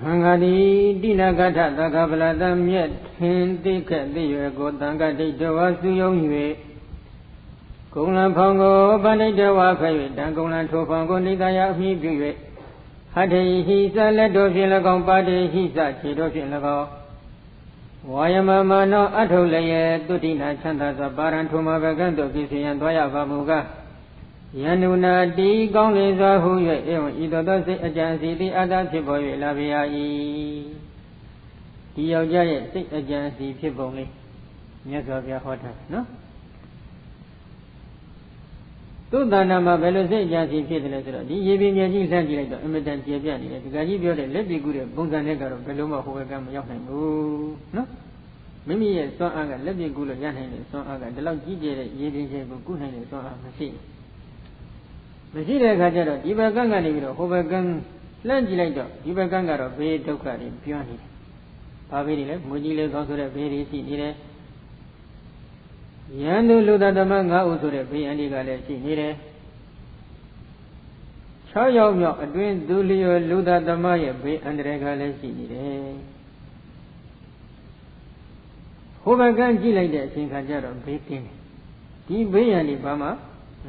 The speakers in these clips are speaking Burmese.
Hangadi Dinagata Takabala Miet Hintika the Gotanga Ditawa Suyong Gonglan Pongo Banitawa Faye Dangolan Topango Nidaya Hibu Hade Hisa Ledo Filagon Bade Hisa Chido Filago Wayamama no Atolaya Dudina Chanda Baran Tuma Bagando Kisi and Toya Bamuga Yanuna di Gongliza who either does it agency the other people Laviai Dioja sick agency people. Yes, of your hotel, no? Two Danama Veloce agency people, the Yevin Sanjay, Imitant Yaviani, the Gaji, let be good, Bunzanega of Beloma who will come young. No? Maybe a song aga, let me good Yan, song aga, the love DJ, Yevin, good hand, song aga. Masira Gajara, Diva Ganga, Hovagan, Langilator, Diva Ganga, Bay Tokari, Pioni. Pavile, Mujile, Gosura, Bay, Sine Yandu Luda the Manga, Usura, Bay, and Igale, Sine Chayo, a twin Dulio, Luda the Maya, Bay, and Regale, Sine Hovagan Gilator, Sing Gajara, Baking. Di Bay and Ibama.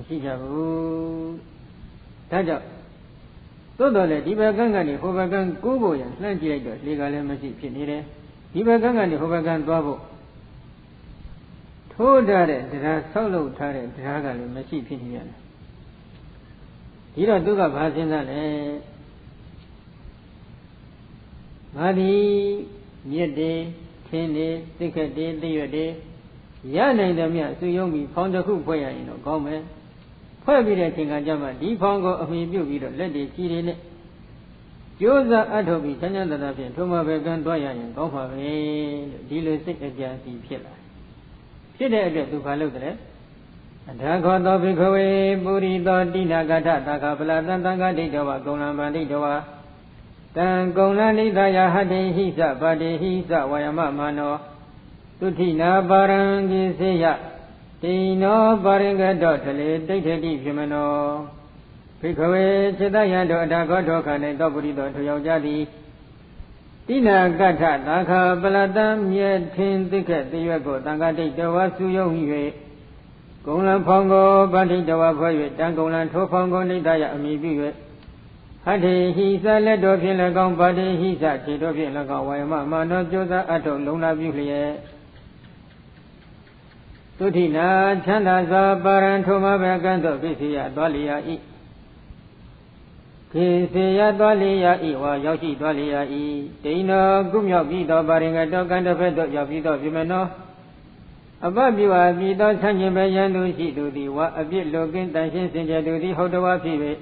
Sijabu Taja Todole, Dibagangani, Hovagan, Kubo, and Langilator, legal embassy, Pinire, Dibagangani, Hovagan, Babo. Todare, there are solo tare, Dragal, Messi Pinian. Hira Duga Basinale Madi, Yede, Tene, Thicket, Day, Yana, the Mia, Suyomi, found a hoop where in a government. Everything I jam a deep hongo of me beauty, let it see in it. Josa Atobi, Tanya, Toma Vegan, Doya, and Goma, dealer sick agency, Pilla. Pilla to follow the rest. And Dragon Bikaway, Buri, Dina Gata, Takapala, Tanga, Ditawa, Gona, Banditawa. Then Gona, Nidaya, Hade, Hisa, Bade, Hisa, Wayama, Mano, Tutina, Barangi, Seya. Tino Baringa Dotale, Dictative Humano Picaway, Chedayando, Dagoto, and Doburido to Yojadi Tina Gata, Naka, Baladam, yet Tin Ticket, the Yago, Tangati, Dawasu Yong Golan Pongo, Banditawa Poet, Dangolan, Topongo, Nidaya, Amibi Hade, he's a letter of Yelagon, Bade, he's a Chido Yelagon, Wayama, no Josa Ato, Luna Buclea. Tutina, Chandaza, Baran, Toma, Bagando, Kisia, Dwalia, E. Kisia, Dwalia, E, or Yoshi, Dwalia, E. Dino, Gumyo, Vido, Baringa, Dog, and the Fedo, Yavido, Vimeno. Above you are Vido, Sanjay, Bayandu, she do the what a bit looking, Danshin, Sinja, do the Hodowa Pive.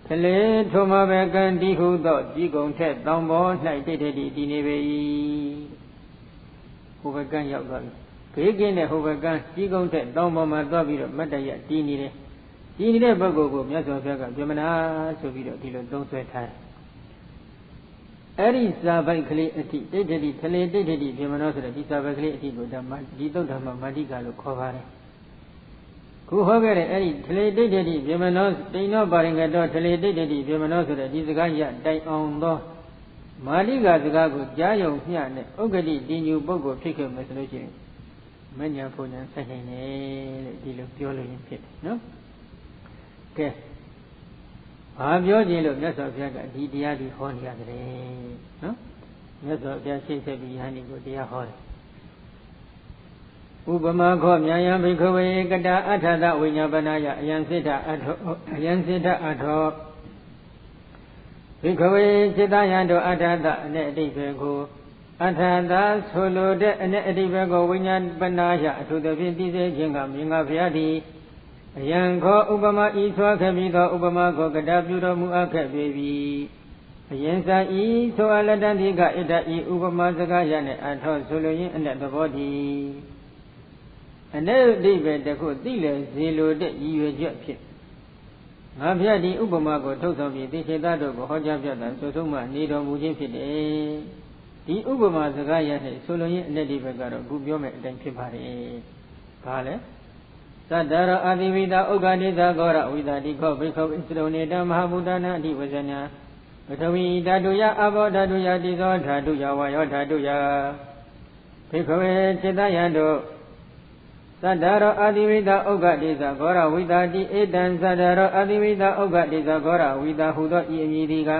Tele, Toma, Bagandi, who thought, Jigon, Ted, Downborn, like Teddy, Dineve. Overgan Yagan. Pegin the Hovagan, Jigon Ted, Downborn, Dobby, Mataya, Dinire. Dinire Bogo, Yasofaga, Gemina, Sovito, Tilo, don't sweat time. Eris Savakli, Teddy, Tele, Teddy, Geminosa, Disavakli, Dito Dama, Madiga, Covare. Kuhover, Eddie, Tele, Teddy, Geminos, they know Baringa, Tele, Teddy, Geminosa, Disagaya, die on law. Madiga, the Gago, Jayo, Yan, Ogadi, Dinu Bogo, Picker, Mesolution. Many of them saying, Dilo, Piolo in Pit, no? Okay. Have your deal of Yasofaga, Didia, the Honia, no? Yaso, their sister behind it, they are horrid. Ubama Komya Bikaway, Gada Atada, Winyabanaya, Yansita Ato Bikaway, Chidayando Atada, Nedivago, Atada, Solo, Nedivago, Winyan Banaya, to the 50 Jingam, Yingaviadi, Yanko Ubama Iswa Kabiga, Ubama Gogada, Muaka baby. Yensa E, so Aladandiga, Ida E, Ubama Zagayane, Ato Soloyin, and the body. And then David the good dealer, Zelo, you jet pit. Naviadi Ubamago told me, they said that of Hojabatan, Sosoma, Nido Mujin. The Ubama, the guy, Soloy, Nedivagaro, Gubiome, then Pipari. Pale Sadara Adivida, Oganiza Gora, with a deco, Biko, Instronida, Mahabudana, Divazana, ပထဝီဓာတုယအဘောဓာတုယတိသောဓာတုယဝါယောဓာတုယဘိက္ခဝေจิตယံတို့သတ္တရောအာတိဝိတဥက္ကတိသဂောရဝိတာတိဧတံသတ္တရောအာတိဝိတဥက္ကတိသဂောရဝိတာဟုသောဤအမည်ဒီက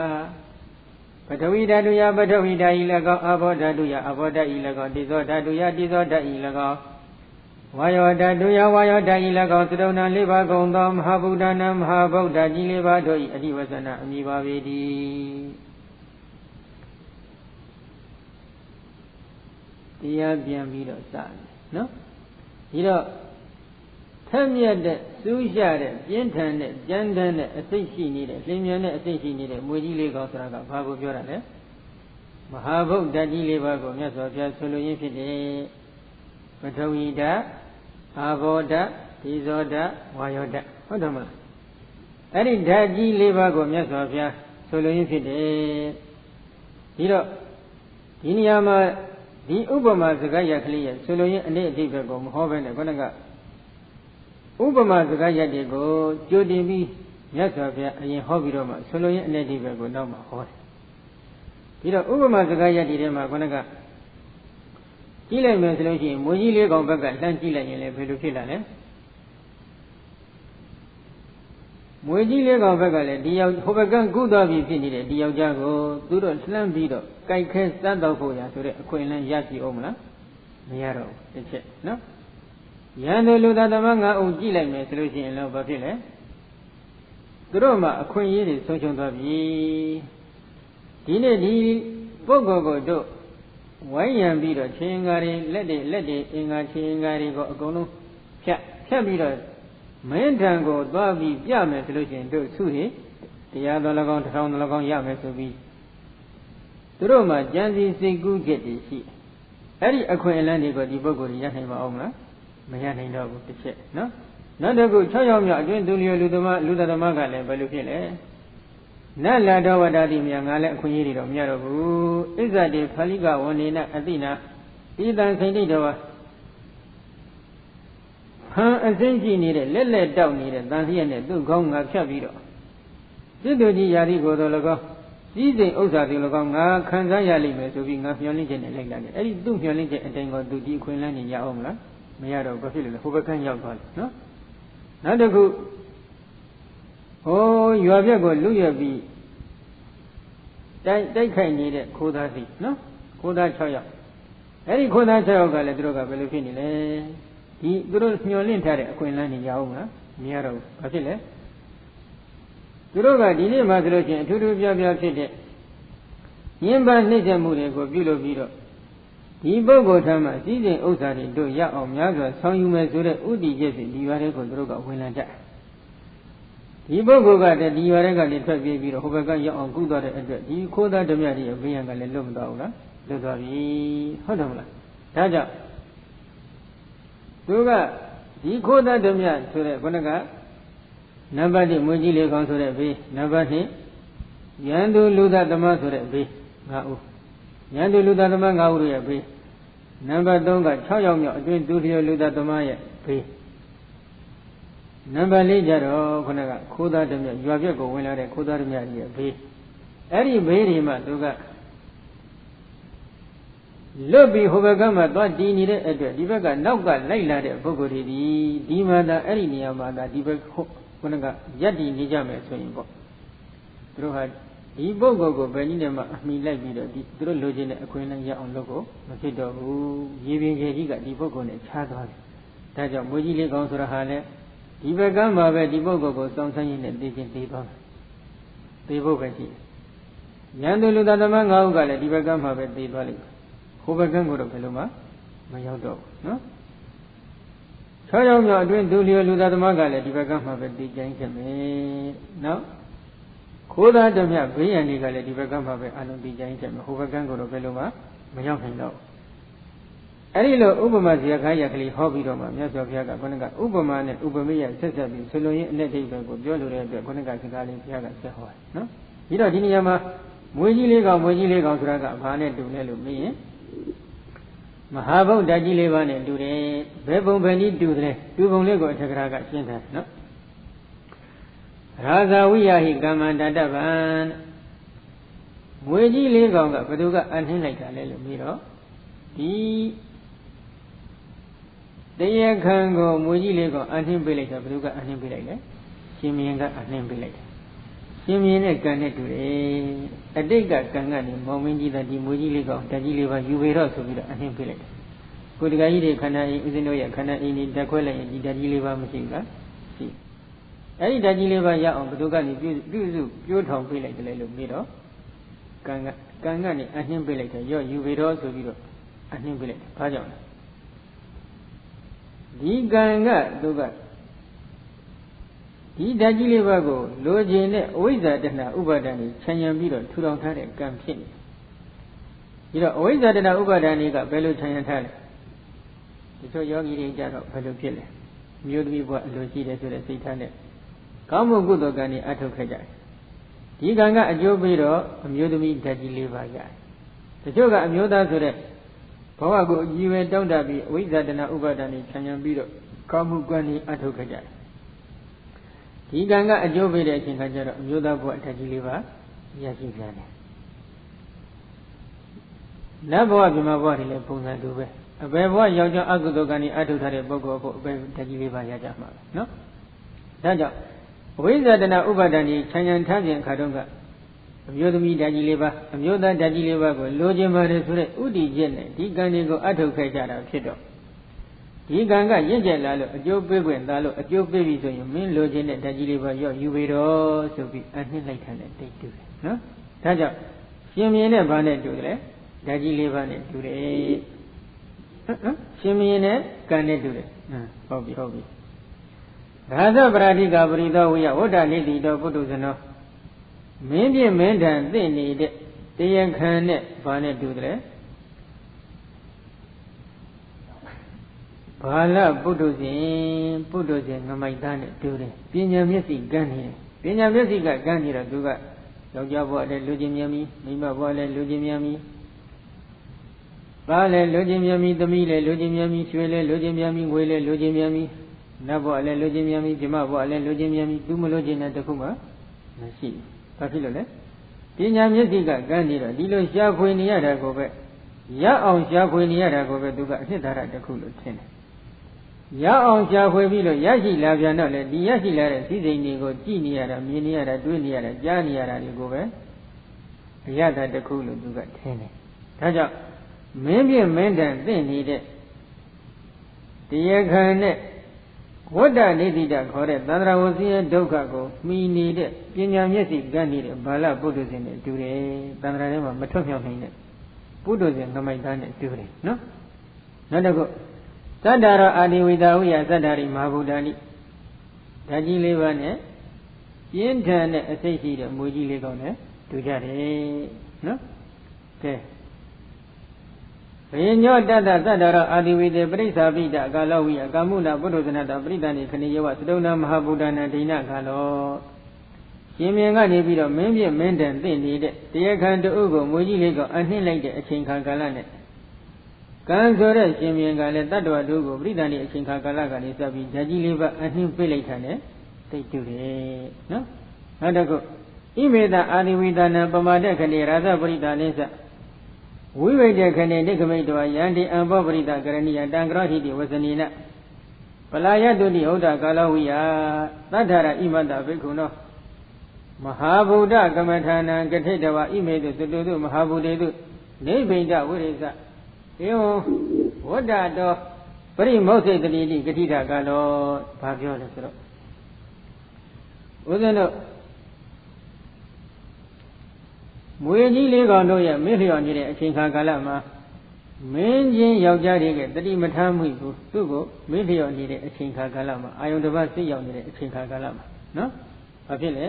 ပထဝီဓာတုယပထဝီဓာဤ၎င်းအဘောဓာတုယအဘောဓာဤ၎င်းတိသောဓာတုယတိသောဓာဤ၎င်းဝါယောဓာတုယဝါယောဓာဤ၎င်းသရုံနာ၄ပါးကုန်သောမဟာဗုဒ္ဓနာမဟာဗုဒ္ဓကြီး၄ပါးတို့၏အဓိဝဆနာအမည်ပါပေသည်တရားပြန်ပြီးတော့စတယ်နော်ဒီတော့ထက်မြက်တဲ့စူးရတဲ့ပြင်းထန်တဲ့ကြမ်းတမ်းတဲ့အစိတ်ရှိနေတဲ့လင်းမြန်တဲ့အစိတ်ရှိနေတဲ့မွေကြီးလေးကောင်ဆိုတာကဘာကိုပြောတာလဲမဟာဗုဒ္ဓကြီးလေးပါးကိုမြတ်စွာဘုရားဆိုလိုရင်းဖြစ်တယ်ပထဝီဓာတ်အာဘောဓာတ်ဒီဇောဓာတ်ဝါယောဓာတ်ဟုတ်တယ်မလားအဲ့ဒီဓာတ်ကြီးလေးပါးကိုမြတ်စွာဘုရားဆိုလိုရင်းဖြစ်တယ်ဒီတော့ဒီနေရာမှာဒီဥပမာစကားရကလေးရဲ့ဆိုလိုရင်းအနည်းအဓိပ္ပာယ်ကိုမဟောဘဲနဲ့ခုနကဥပမာစကားရတွေကိုကြိုတင်ပြီးမြတ်စွာဘုရားအရင်ဟောပြီးတော့မှဆိုလိုရင်းအနည်းအဓိပ္ပာယ်ကိုနောက်မှဟောတယ်ပြီးတော့ဥပမာစကားရတွေထဲမှာခုနကကြည့်လိုက်မယ်ဆိုလို့ရှိရင်မွေကြီးလေးကောင်ဘက်ကလှမ်းကြည့်လိုက်ရင်လည်းဘယ်လိုဖြစ်လာလဲမွေကြီးလေးကောင်ဘက်ကလည်းဒီရောက်ဟိုဘက်ကကုသွားပြီဖြစ်နေတဲ့ဒီယောက်ျားကိုသူတို့လှမ်းပြီးတော့ကြိုက်ခဲစမ်းတော့ဖို့ရဆိုတဲ့အခွင့်အလမ်းရရှိအောင်မလားမရတော့ဘူးတစ်ချက်နော်ရန်သူလူသားသမား၅ဦးကြည့်လိုက်မယ်ဆိုလို့ရှိရင်တော့ဘာဖြစ်လဲသူတို့မှအခွင့်အရေးတွေဆုံးရှုံးသွားပြီဒီနေ့ဒီပုဂ္ဂိုလ်ကိုတို့ဝိုင်းရံပြီးတော့ချင်းငါတွေလက်တွေအင်္ဂါချင်းငါတွေကိုအကုန်လုံးဖြတ်ပြီးတော့မင်းထံကိုသွားပြီးပြမယ်ဆိုလို့ရှိရင်တို့စုတွေတရားတော်၎င်းတစ်ထောင်တော်၎င်းရမယ်ဆိုပြီးသူတို့မှကြံစည်စိတ်ကူးချက်တွေရှိအဲ့ဒီအခွင့်အလမ်းတွေကိုဒီပုဂ္ဂိုလ်ရနိုင်ပါအောင်မလားမရနိုင်တော့ဘူးတစ်ချက်နော်နောက်တစ်ခု6ယောက်မြောက်အတွင်းသူလျောလူသမားကလည်းဘယ်လိုဖြစ်လဲနတ်လာတော်ဝတ္တတိမြတ်ငါလည်းအခွင့်အရေးတွေတော့မရတော့ဘူးဣဇတိဖလိကဝဏေနအတိနာဤတံခိဋ္ဌိတော်ဟန်အစိမ့်ရှိနေတဲ့လက်တောက်နေတဲ့တန်လျက်နဲ့သူ့ခေါင်းငါဖြတ်ပြီးတော့စစ်သူကြီးယာတိကိုယ်တော်၎င်းကြီးစိမ်ဥစ္စာတွေ၎င်းငါခံစားရလိမ့်မယ်ဆိုပြီးငါမျှော်လင့်ချက်နဲ့လိုက်လာတယ်အဲ့ဒီသူ့မျှော်လင့်ချက်အတိုင်းကိုသူဒီအခွင့်အလမ်းနေရအောင်မလားမရတော့ဘာဖြစ်လို့လဲဟိုဘက်ကရောက်သွားတယ်နော်နောက်တစ်ခုဟိုရွာပြက်ကိုလူရပြီးတိုက်ခိုက်နေတဲ့ခိုးသားစီနော်ခိုးသား6ယောက်အဲ့ဒီခိုးသား6ယောက်ကလည်းသူတို့ကဘယ်လိုဖြစ်နေလဲဒီသူတို့မျှော်လင့်ထားတဲ့အခွင့်အလမ်းနေရအောင်မလားမရတော့ဘူးဘာဖြစ်လဲသူတို့ကဒီနေ့မှဆိုလို့ချင်းအထူးထူးပြပြဖြစ်တဲ့ညှဉ်းပန်းနှိမ့်ဆက်မှုတွေကိုပြုလုပ်ပြီးတော့ဒီပုဂ္ဂိုလ်ထမ်းမှာစည်းစိမ်ဥစ္စာတွေတို့ရအောင်များစွာဆောင်ယူမယ်ဆိုတဲ့ဥတည်ချက်စီဒီရွာတွေကိုသူတို့ကဝင်လာကြဒီပုဂ္ဂိုလ်ကတည်းဒီရွာတွေကနေထွက်ပြေးပြီးတော့ဟိုဘက်ကရောက်အောင်ကုသွားတဲ့အတွက်ဒီခိုးသားဓမြတွေအဘိယံကလည်းလွတ်မသွားဘူးလားလွတ်သွားပြီဟုတ်တယ်မလားဒါကြောင့်သူကဒီခိုးသားဓမြဆိုတဲ့ခုနကနံပါတ်1မွေးကြီးလေးကောင်ဆိုတဲ့ဘေးနံပါတ်2ရန်သူလူသားသမားဆိုတဲ့ဘေး5ဦးရန်သူလူသားသမား5ဦးတို့ရဲ့ဘေးနံပါတ်3က6ယောက်မြောက်အတွင်းသူလျောလူသားသမားရဲ့ဘေးနံပါတ်4ကျတော့ခုနကခိုးသားဓမြရွာပြက်ကိုဝင်လာတဲ့ခိုးသားဓမြကြီးရဲ့ဘေးအဲ့ဒီဘေးတွေမှာသူကလွတ်ပြီးဟိုဘက်ကမှသွားတည်နေတဲ့အတွက်ဒီဘက်ကနောက်ကလိုက်လာတဲ့ပုဂ္ဂိုလ်တွေဒီမှာသာအဲ့ဒီနေရာမှာသာဒီဘက်ခုနကရက်တည်နေကြမယ်ဆိုရင်ပေါ့သူတို့ဟာဒီပုဂ္ဂိုလ်ကိုဘယ်နည်းနဲ့မှအမိလိုက်ပြီးတော့သူတို့လိုချင်တဲ့အခွင့်အလမ်းရအောင်လုပ်ဖို့မဖြစ်တော့ဘူးရေပင်ကြီးကဒီပုဂ္ဂိုလ်နဲ့ခြားသွားတယ်ဒါကြောင့်မွေးကြီးလေးကောင်းဆိုတာဟာလည်းဒီဘက်ကမှပဲဒီပုဂ္ဂိုလ်ကိုစောင့်ဆန်းရင်းနဲ့သိချင်းသိသွားတယ်သိဖို့ပဲရှိတယ်ဉာဏ်သူလူသားသမား၅ဦးကလည်းဒီဘက်ကမှပဲသိသွားလိမ့်မယ်ဟိုဘက်ကကိုတော့ဘယ်လိုမှမရောက်တော့ဘူးနော်6ယောက်မြောက်အတွင်းသူလျောလူသားသမားကလည်းဒီဘက်ကမှပဲသိကြိုင်းခဲ့မယ်နော်ခိုးသားဓမြဘေးရန်တွေကလည်းဒီဘက်ကမှပဲအလုံးသိကြိုင်းခဲ့မယ်ဟိုဘက်ကကိုတော့ဘယ်လိုမှမရောက်နိုင်တော့အဲ့ဒီလိုဥပမာဇာခါရကလေးဟောပြီးတော့မှမြတ်စွာဘုရားကခုနကဥပမာနဲ့ဥပမေယဆက်ဆက်ပြီးဆိုလိုရင်းအ내ဒိဋ္ဌိကိုပြောလိုတဲ့အတွက်ခုနကစကားလေးဘုရားကဆက်ဟောတယ်နော်ပြီးတော့ဒီနေရာမှာမွေးကြီးလေးကောင်ဆိုတာကဘာနဲ့တူလဲလို့မေးရင်မဟာဗုဒ္ဓကြီးလေးပါးနဲ့တူတယ်ဘယ်ပုံဘယ်နည်းတူတယ်တူပုံလေးကိုအထက်ကရာကရှင်းတယ်နော် ရာဇဝိယဟိကမ္မန္တတဗံ မွေကြီးလေးကောင်ကဘယ်သူကအနှင်းလိုက်တာလဲလို့ပြီးတော့ဒီတရားခံကိုမွေကြီးလေးကောင်အနှင်းပေးလိုက်တာဘယ်သူကအနှင်းပေးလိုက်လဲရှင်မင်းကအနှင်းပေးလိုက်တယ်ရှင်မင်းနဲ့ကံနဲ့တူတယ်အတိတ်ကကံကနေမောင်မင်းကြီးthatဒီမွေကြီးလေးကောင်ဓာတ်ကြီးလေးပါယူပေတော့ဆိုပြီးတော့အနှင်းပေးလိုက်တယ်ကိုတကကြီးတွေခန္ဓာအိမ်ဦးဇင်းတို့ရဲ့ခန္ဓာအိမ်ကြီးတက်ခွဲလိုက်ရင်ဒီဓာတ်ကြီးလေးပါမရှိဘူးလားရှိအဲ့ဒီဓာတ်ကြီးလေးပါရအောင်ဘယ်သူကနေပြုစုပြိုးထောင်ပေးလိုက်တယ်လို့ပြီးတော့ကံကနေအနှင်းပေးလိုက်တယ်ရော့ယူပေတော့ဆိုပြီးတော့အနှင်းပေးလိုက်တယ်ဘာကြောင့်လဲဒီကံကသူကဒီဓာတ်ကြီးလေးပါးကိုလိုချင်တဲ့အဝိဇ္ဇာတဏှာဥပါဒဏ်ကိုခြံရံပြီးတော့ထူထောင်ထားတဲ့ကံဖြစ်နေပြီးတော့အဝိဇ္ဇာတဏှာဥပါဒဏ်တွေကဘယ်လိုခြံရံထားလဲဒီလိုယောဂီတွေကြတော့ဘယ်လိုဖြစ်လဲမျိုးသမီးဘဝအလိုရှိတယ်ဆိုတဲ့စိတ်ထားနဲ့ကောင်းမှုကုသိုလ်ကံတွေအထုတ်ခဲ့ကြတယ်ဒီကံကအကျိုးပေးတော့အမျိုးသမီးဓာတ်ကြီးလေးပါးရတယ်တချို့ကအမျိုးသားဆိုတဲ့ဘဝကိုအကြည်ဝဲတောင်းတပြီးအဝိဇ္ဇာတဏှာဥပါဒဏ်တွေခြံရံပြီးတော့ကောင်းမှုကံတွေအထုတ်ခဲ့ကြတယ်ဒီကံကအကျိုးပေးတဲ့အချိန်ခါကျတော့အမျိုးသားဘဝဓာတ်ကြီးလေးပါရရှိပြန်တယ်နတ်ဘဝပြမဘဝတွေလည်းပုံစံတူပဲအဘယ်ဘဝယောက်ျားအကုသိုလ်ကံတွေအထုတ်ထားတဲ့ပုဂ္ဂိုလ်ဖို့အဘယ်ဓာတ်ကြီးလေးပါရကြမှာပဲနော်ဒါကြောင့်အဝိဇ္ဇာတဏှာဥပါဒဏ်တွေခြံရံထားခြင်းအခါတုန်းကအမျိုးသမီးဓာတ်ကြီးလေးပါအမျိုးသားဓာတ်ကြီးလေးပါကိုလိုချင်ပါတယ်ဆိုတဲ့ဥတည်ချက်နဲ့ဒီကံတွေကိုအထုတ်ခဲ့ကြတာဖြစ်တော့ဒီကံကရင့်ကျက်လာလို့အကျိုးပေးခွင့်သာလို့အကျိုးပေးပြီဆိုရင်မင်းလိုချင်တဲ့ဓာတ်ကြီးလေးပါရော့ယူပေတော့ဆိုပြီးအနှိမ့်လိုက်တဲ့တိတ်တူတယ်နော်ဒါကြောင့်ရှင်မြင်းနဲ့ဘာနဲ့တူတယ်ဓာတ်ကြီးလေးပါနဲ့တူတယ်ရှင်မြင်းနဲ့ကံနဲ့တူတယ်ဟုတ်ပြီရာဇပရာဓိကပရိသောဝိယဝဋ္ဌနိတိတောပုတ္တဇနောမင်းပြင်းမင်းထန်သိနေတဲ့တရားခံနဲ့ဘာနဲ့တူတယ်ဘာလပုတ္တဇင်ငမိုက်သားနဲ့တူတယ်ပညာမျက်စိကန်းနေတယ်ပညာမျက်စိကကန်းနေတော့သူကယောက်ျားဘဝလည်းလူချင်းမြန်ပြီမိန်းမဘဝလည်းလူချင်းမြန်ပြီသားလည်းလူချင်းမြန်ပြီသမီးလည်းလူချင်းမြန်ပြီရွှေလည်းလူချင်းမြန်ပြီငွေလည်းလူချင်းမြန်ပြီနတ်ဘဝလည်းလူချင်းမြန်ပြီဓမ္မဘဝလည်းလူချင်းမြန်ပြီသူမလူချင်းတဲ့တခုမှမရှိဘူးဘာဖြစ်လို့လဲပညာမျက်စိကကန်းနေတော့ဒီလိုရှားဖွေနေရတာကိုပဲရအောင်ရှားဖွေနေရတာကိုပဲသူကအနှစ်သာရတစ်ခုလို့ထင်တယ်ရအောင်ရှားဖွေပြီးလို့ရရှိလာပြန်တော့လေဒီရရှိလာတဲ့စည်းစိမ်တွေကိုကြည့်နေရတာမြင်နေရတာတွေးနေရတာကြားနေရတာတွေကိုပဲအရသာတစ်ခုလို့သူကထင်တယ်ဒါကြောင့်မင်းပြမင်းတန်သိနေတဲ့တရားခံနဲ့ဝဋ္ဌနိတိတခေါ်တဲ့သန္တရာဝဆင်းရဲဒုက္ခကိုမှီနေတဲ့ပညာမျက်စိကန်းနေတဲ့ဘာလပုတ္တဇင်နဲ့တူတယ်သန္တရာထဲမှာမထွက်မြောက်နိုင်တဲ့ပုတ္တဇင်ငမိုက်သားနဲ့တူတယ်နော်နောက်တစ်ခုသတ္တရအာဒီဝိတာဝိယသတ္တရိမဟာဗုဒ္ဓနိဓာကြီးလေးပါးနဲ့ပြင်းထန်တဲ့အစိတ်ရှိတဲ့မွေကြီးလေးကောင်နဲ့တူကြတယ်နော်ကဲဘေညောတတ္တသတ္တရအာဒီဝိတေပရိစ္ဆာပိတကာလောဝိယကာမုဏပုတ္တဇနတပရိသဏိခဏိယဝသတုဏမဟာဗုဒ္ဓနာဒိဏကာလောရှင်မြင်ကနေပြီးတော့မင်းပြမင်းတန်သိနေတဲ့တရားခံတဥကိုမွေကြီးလေးကအနှင်းလိုက်တဲ့အချိန်ခါကာလနဲ့ကံဆိုတဲ့ရှင်မြင်ကလည်းတတ္တဝတုကိုပရိသဏိအချိန်ခါကာလကနေစပြီးဓာကြီးလေးပါအနှင်းပေးလိုက်တာနဲ့သိတူတယ်နော်နောက်တစ်ခုဣမေတအာဒီဝိတနာပမာဒခဏိရာဇပရိဒါနိစ္စဝိဝိတခဏိနိခမိတောယန္တိအံဘောပရိဒကရဏိယတံကရောဟိတိဝဇနိနပလာယတုတိဟုတ်တာကာလဝိယသတ္ထရဣမတဘိက္ခုနောမဟာဗုဒ္ဓကမ္မထာနံကထိတဝဣမေတုသတုတုမဟာဗုဒ္ဓေတုနိဗ္ဗိဒဝိရိသဧဝံဝဋ္ဌတောပရိမောက္ခိတတိတိကတိတာကလောဘာပြောလဲဆိုတော့ဦးဇင်းတို့မွေကြီးလေးကောင်တို့ရဲ့မင်းလျော်နေတဲ့အချိန်ခါကာလမှာမင်းချင်းယောက်ျားတွေကတတိမထားမှုကိုသူ့ကိုမင်းလျော်နေတဲ့အချိန်ခါကာလမှာအာယုန်တစ်ပါးစိတ်ရောက်နေတဲ့အချိန်ခါကာလမှာနော်ဘာဖြစ်လဲ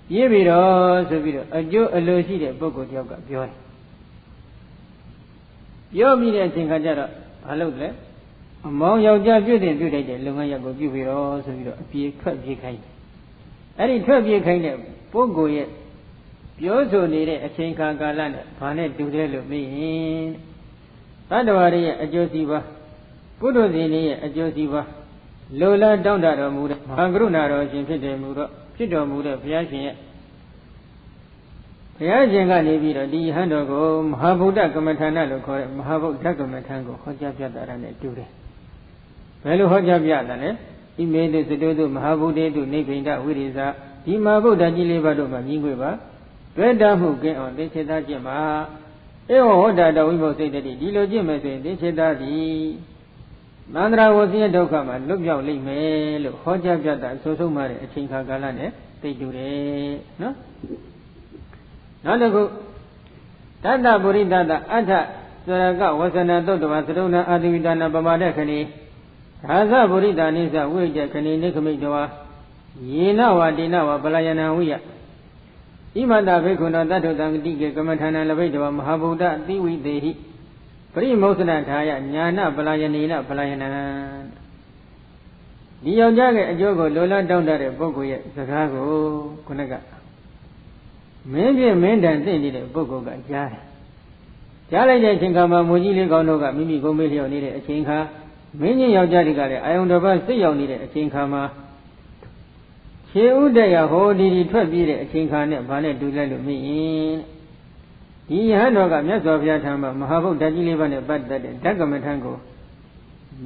ပြေးပြီးတော့ဆိုပြီးတော့အကျိုးအလိုရှိတဲ့ပုဂ္ဂိုလ်တယောက်ကပြောတယ်ပြောပြီးတဲ့အချိန်ခါကျတော့ဘာလုပ်လဲအမောင်ယောက်ျားပြုတ်လိုက်တဲ့လုပ်ငန်းရပ်ကိုပြုပြီးတော့ဆိုပြီးတော့အပြေထွက်ပြေးခိုင်းတယ်အဲ့ဒီထွက်ပြေးခိုင်းတဲ့ပုဂ္ဂိုလ်ရဲ့ပြောဆိုနေတဲ့အချိန်ခါကာလနဲ့ဘာနဲ့တူတယ်လို့မေးရင်သတ္တဝါတွေရဲ့အကျိုးစီးပွားပုထုဇဉ်တွေရဲ့အကျိုးစီးပွားလိုလားတောင်းတတော်မူတဲ့မဟာကရုဏာတော်ရှင်ဖြစ်တော်မူတဲ့ဘုရားရှင်ရဲ့သ ဘုရားရှင်ကနေပြီးတော့ဒီဟန်တော်ကိုမဟာဗုဒ္ဓကမ္မထာဏလို့ခေါ်တဲ့မဟာဗုဒ္ဓကမ္မထာကိုဟောကြားပြတာနဲ့တူတယ်ဘယ်လိုဟောကြားပြတာလဲဣမေတုစတုတုမဟာဗုဒ္ဓေတုနိဗ္ဗိန္ဒဝိရိသဒီမဟာဗုဒ္ဓကြီးလေးပါးတို့မှာကြီးခွေပါတွေ့တာမှုကင်းအောင်သိစေသားခြင်းမှာဧဝဟောတာတော်ဝိမုတ်စိတ်တည်းဒီလိုကျင့်မယ်ဆိုရင်သိစေသားသည်သန္တရာဝဆင်းရဲဒုက္ခမှာလွတ်မြောက်လိမ့်မယ်လို့ဟောကြားပြတာဆိုဆုံးမှတဲ့အချိန်ခါကာလနဲ့သိတူတယ်နော်နောက်တစ်ခုတတ္တပုရိသတအဋ္ဌစရကဝဆနသုတ်တဝသရုဏအာတိဝိဒါနာပမာဒခဏီသာသပုရိသနိစ္စဝိကြခဏီနိခမိတ်တဝယေနဝတေနဝပလယနာဝိယဣမတဘေခုဏတတ္ထုတံတိကေကမ္မထာဏလဘိတဝမဟာဗုဒ္ဓတိဝိသေဟိပရိမောစနထာယညာနာပလယနေနပလယနာဒီယောက်ျားရဲ့အကျိုးကိုလိုလားတောင်းတတဲ့ပုဂ္ဂိုလ်ရဲ့စကားကိုခုနကမင်းပြမင်းတန်သိနေတဲ့ပုဂ္ဂိုလ်ကကြားတယ်ကြားလိုက်တဲ့အချိန်ခါမှာမူကြီးလေးကောင်းတို့ကမိမိကိုယ်မေးလျော့နေတဲ့အချိန်ခါမင်းကြီးယောက်ျားတွေကလည်းအာယုံတော်ဘာစိတ်ရောက်နေတဲ့အချိန်ခါမှာခြေဥတရဟောဒီထွက်ပြေးတဲ့အချိန်ခါနဲ့ဘာနဲ့တူလိုက်လို့မင်းရင်ဒီယဟန်တော်ကမြတ်စွာဘုရားထံမှာမဟာဗုဒ္ဓကြီးလေးပါးနဲ့ပတ်သက်တဲ့ဓကမထံကို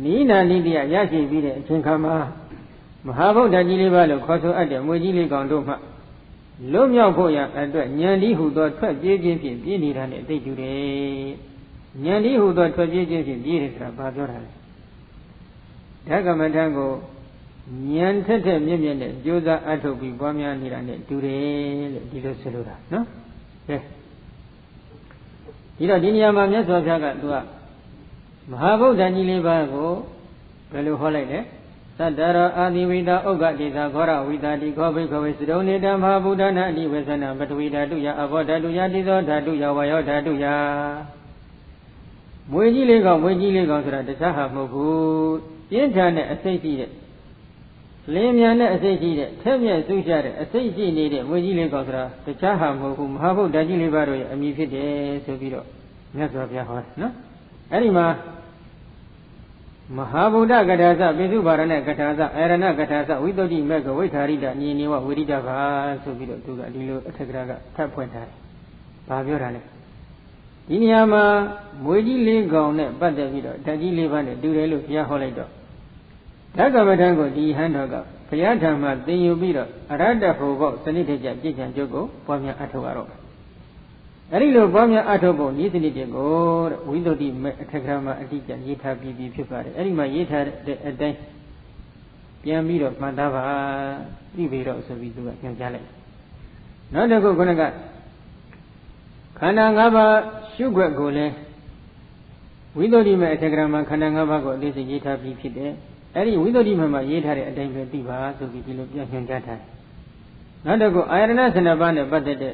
နိဒာနိတယရရှိပြီးတဲ့အချိန်ခါမှာမဟာဗုဒ္ဓကြီးလေးပါးလို့ခေါ်ဆိုအပ်တဲ့မွေကြီးလေးကောင်တို့မှလွတ်မြောက်ဖို့ရအတွက်ဉာဏ်ဒီဟုသောထွက်ပြေးခြင်းဖြင့်ပြေးနေတာနဲ့သိတူတယ်ဉာဏ်ဒီဟုသောထွက်ပြေးခြင်းဖြင့်ပြေးတယ်ဆိုတာဘာပြောတာလဲဓကမထံကိုဉာဏ်ထက်ထက်မြင့်မြင့်နဲ့ကြိုးစားအထုတ်ပြီးပွားများနေတာနဲ့တူတယ်လို့ဒီလိုဆိုလိုတာနော်ကဲဒီတော့ဒီနေရာမှာမြတ်စွာဘုရားကသူကမဟာဗုဒ္ဓကြီးလေးပါးကိုဘယ်လိုဟောလိုက်လဲသတ္တရောအာတိဝိတာဥက္ကတိသာခောရဝိတာတိခောဘိခောဝေစရုံနေတံမဟာဗုဒ္ဓနာအတိဝေသနာပထဝီဓာတုယအဘောဓာတုယတိသောဓာတုယဝါယောဓာတုယမွေကြီးလေးကောင်ဆိုတာတခြားဟာမဟုတ်ဘူးပြင်းထန်တဲ့အစိတ်ရှိတဲ့လင်းမြန်တဲ့အစိတ်ရှိတဲ့ထက်မြက်ဆူးရှားတဲ့အစိတ်ရှိနေတဲ့မွေကြီးလေးကောင်ဆိုတာတခြားဟာမဟုတ်ဘူးမဟာဗုဒ္ဓကြီးလေးပါးတို့ရဲ့အမည်ဖြစ်တယ်ဆိုပြီးတော့မြတ်စွာဘုရားဟောတယ်နော်အဲ့ဒီမှာမဟာဗုဒ္ဓကထာသပိစုပါရဏကထာသအရဏကထာသဝိသုဒ္ဓိမေကဝိထာရိတအညင်နေဝဝိရိတဘာဆိုပြီးတော့သူကဒီလိုအထက်ကရာကထပ်ဖွင့်ထားတယ်။ဘာပြောတာလဲဒီနေရာမှာမွေကြီးလေးကောင်နဲ့ပတ်သက်ပြီးတော့ဓာတ်ကြီးလေးပါးနဲ့တူတယ်လို့ဘုရားဟောလိုက်တော့ဓကမထံကိုဒီဟန်တော်ကဘုရားထံမှာသင်ယူပြီးတော့အရဟတဖို့ပေါ့စနစ်တကျပြည့်စုံကြုတ်ကိုပွားများအထောက်ရတော့အဲ့ဒီလိုပွားများအထောက်ဖို့ဤစနစ်တွေကိုတဲ့ဝိသုဒ္ဓိမေအထက်ကရာမှာအတိအကျရေးထားပြီးဖြစ်ပါတယ်အဲ့ဒီမှာရေးထားတဲ့အတိုင်းပြန်ပြီးတော့မှတ်သားပါသိပြီတော့ဆိုပြီးသူကညွှန်ကြားလိုက်နောက်တစ်ခုခုနကခန္ဓာ၅ပါးရှုွက်ကိုလည်းဝိသုဒ္ဓိမေအထက်ကရာမှာခန္ဓာ၅ပါးကိုအသေးစိတ်ရေးထားပြီးဖြစ်တယ်အဲ့ဒီဝိသုဒ္ဓိမေမှာရေးထားတဲ့အတိုင်းပဲသိပါဆိုပြီးဒီလိုပြန်ညွှန်ကြားထားတယ်နောက်တစ်ခုအာယတနာ12ပါးနဲ့ပတ်သက်တဲ့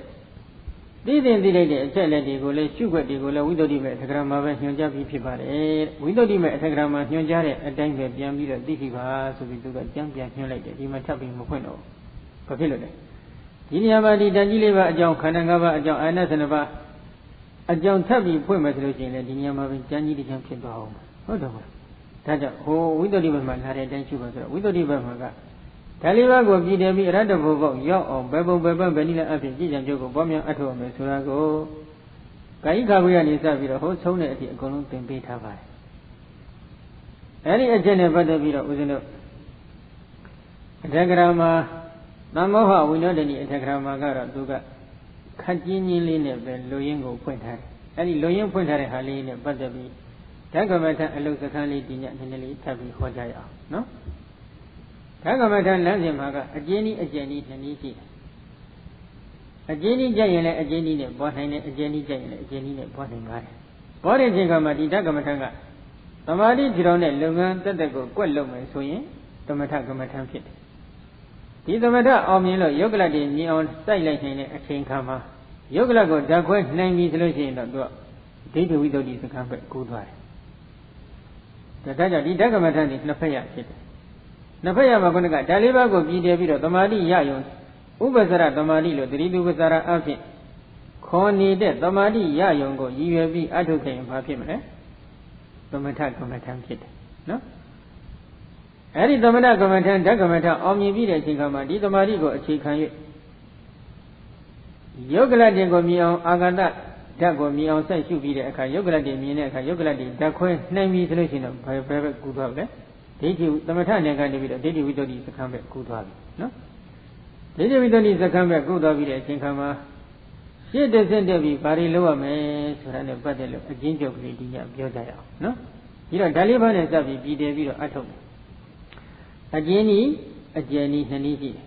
သိသိလိုက်တဲ့အချက်လက်တွေကိုလည်းရှုွက်တွေကိုလည်းဝိသုဒ္ဓိမေအထက်ကရာမှာပဲညွှန်ကြားပြီးဖြစ်ပါတယ်ဝိသုဒ္ဓိမေအထက်ကရာမှာညွှန်ကြားတဲ့အတိုင်းပဲပြန်ပြီးတော့သိရှိပါဆိုပြီးသူကကြံပြန်ညွှန်လိုက်တယ်ဒီမှာထပ်ပြီးမဖွင့်တော့ဘာဖြစ်လို့လဲဒီနေရာမှာဒီတန်ကြီးလေးပါအကြောင်းခန္ဓာ၅ပါးအကြောင်းအာယတ12ပါးအကြောင်းထပ်ပြီးဖွင့်မယ်ဆိုလို့ရှိရင်လည်းဒီနေရာမှာပဲကြံကြီးတစ်ချမ်းဖြစ်သွားအောင်ဟုတ်တယ်မလားဒါကြောင့်ဟိုဝိသုဒ္ဓိမေမှာလာတဲ့အတိုင်းရှုပါဆိုတော့ဝိသုဒ္ဓိမေမှာကဒါလေးပါးကိုပြည်တယ်ပြီးအရဟတဘုဘောရောက်အောင်ဘယ်ပုံဘယ်ပန်းဘယ်နည်းနဲ့အဖြစ်ကြည်ကြံကြုတ်ကိုပွားများအထောက်အမယ်ဆိုတာကိုကာယိခါခွေကနေစပြီးတော့ဟိုဆုံးတဲ့အထိအကုန်လုံးသင်ပေးထားပါတယ်အဲ့ဒီအချက်နဲ့ပတ်သက်ပြီးတော့ဦးဇင်းတို့အထက်ကရာမှာသမ္မောဟဝိနောဒတိအထက်ကရာမှာကတော့သူကခက်ကြီးကြီးလေးနဲ့ပဲလူရင်းကိုဖွင့်ထားတယ်အဲ့ဒီလူရင်းဖွင့်ထားတဲ့ဟာလေးနဲ့ပတ်သက်ပြီးဓကမထအလုစခန်းလေးဒီညနည်းနည်းလေးထပ်ပြီးဟောကြရအောင်နော်ဓကမထလမ်းစဉ်မှာကအကျဉ်းဤအကျဉ်းဤနှစ်နည်းရှိတယ်အကျဉ်းဤကြရင်လည်းအကျဉ်းဤနဲ့ပွားနိုင်တယ်အကျဉ်းဤကြရင်လည်းအကျဉ်းဤနဲ့ပွားနိုင်ပါတယ်ပွားတဲ့ချိန်ခါမှာဒီဓကမထကသမာဓိကြည်တော်နဲ့လုပ်ငန်းတက်တက်ကိုကွက်လုပ်မယ်ဆိုရင်သမထကမထဖြစ်တယ်ဒီသမထအောင်မြင်လို့ယုတ်ကလတ်တွေမြင်အောင်စိုက်လိုက်နိုင်တဲ့အချိန်ခါမှာယုတ်ကလတ်ကိုဓာတ်ခွဲနိုင်ပြီဆိုလို့ရှိရင်တော့သူကဒိဋ္ဌိဝိသုဒ္ဓိစကံပဲကူးသွားတယ်ဒါကြောင့်ဒီဓကမထနေနှစ်ဖက်ရဖြစ်တယ်နှစ်ဖက်ရမှာခုနကဓာတ်လေးပါးကိုပြည်တယ်ပြီးတော့သမာဓိရယုံဥပ္ပစရသမာဓိလို့တတိတုပ္ပစရအဖြစ်ခေါ်နေတဲ့သမာဓိရယုံကိုရည်ရွယ်ပြီးအထုတ်ခဲ့ရင်ဘာဖြစ်မလဲသမထကမ္မထံဖြစ်တယ်နော်အဲ့ဒီသမထကမ္မထံဓကမ္မထအောင်မြင်ပြီးတဲ့အချိန်ခါမှာဒီသမာဓိကိုအခြေခံ၍ ယုတ်ကလတ်တွေကိုမြင်အောင်အာဂန္တဓာတ်ကိုမြင်အောင်ဆက်ရှုပြီးတဲ့အခါယုတ်ကလတ်တွေမြင်တဲ့အခါယုတ်ကလတ်တွေဓာတ်ခွဲနှိမ်ပြီးဆိုလို့ရှိရင်တော့ဘယ်ကူသွားလဲဒိဋ္ဌိသမထနဲ့ကနေပြီးတော့ဒိဋ္ဌိဝိတ္တုစခန်းပဲကူသွားပြီနော်ဒိဋ္ဌိဝိတ္တုစခန်းပဲကူသွားပြီးတဲ့အချိန်ခါမှာရှင်းတဲ့စက်တက်ပြီးဘာတွေလုပ်ရမလဲဆိုတာနဲ့ပတ်သက်လို့အချင်းချုပ်ကလေးဒီညပြောကြရအောင်နော်ပြီးတော့ဓာတ်လေးပါးနဲ့စပ်ပြီးပြည်တယ်ပြီးတော့အထုတ်တယ်အကျဉ်းဤအကျဉ်းဤနှစ်နည်းရှိတယ်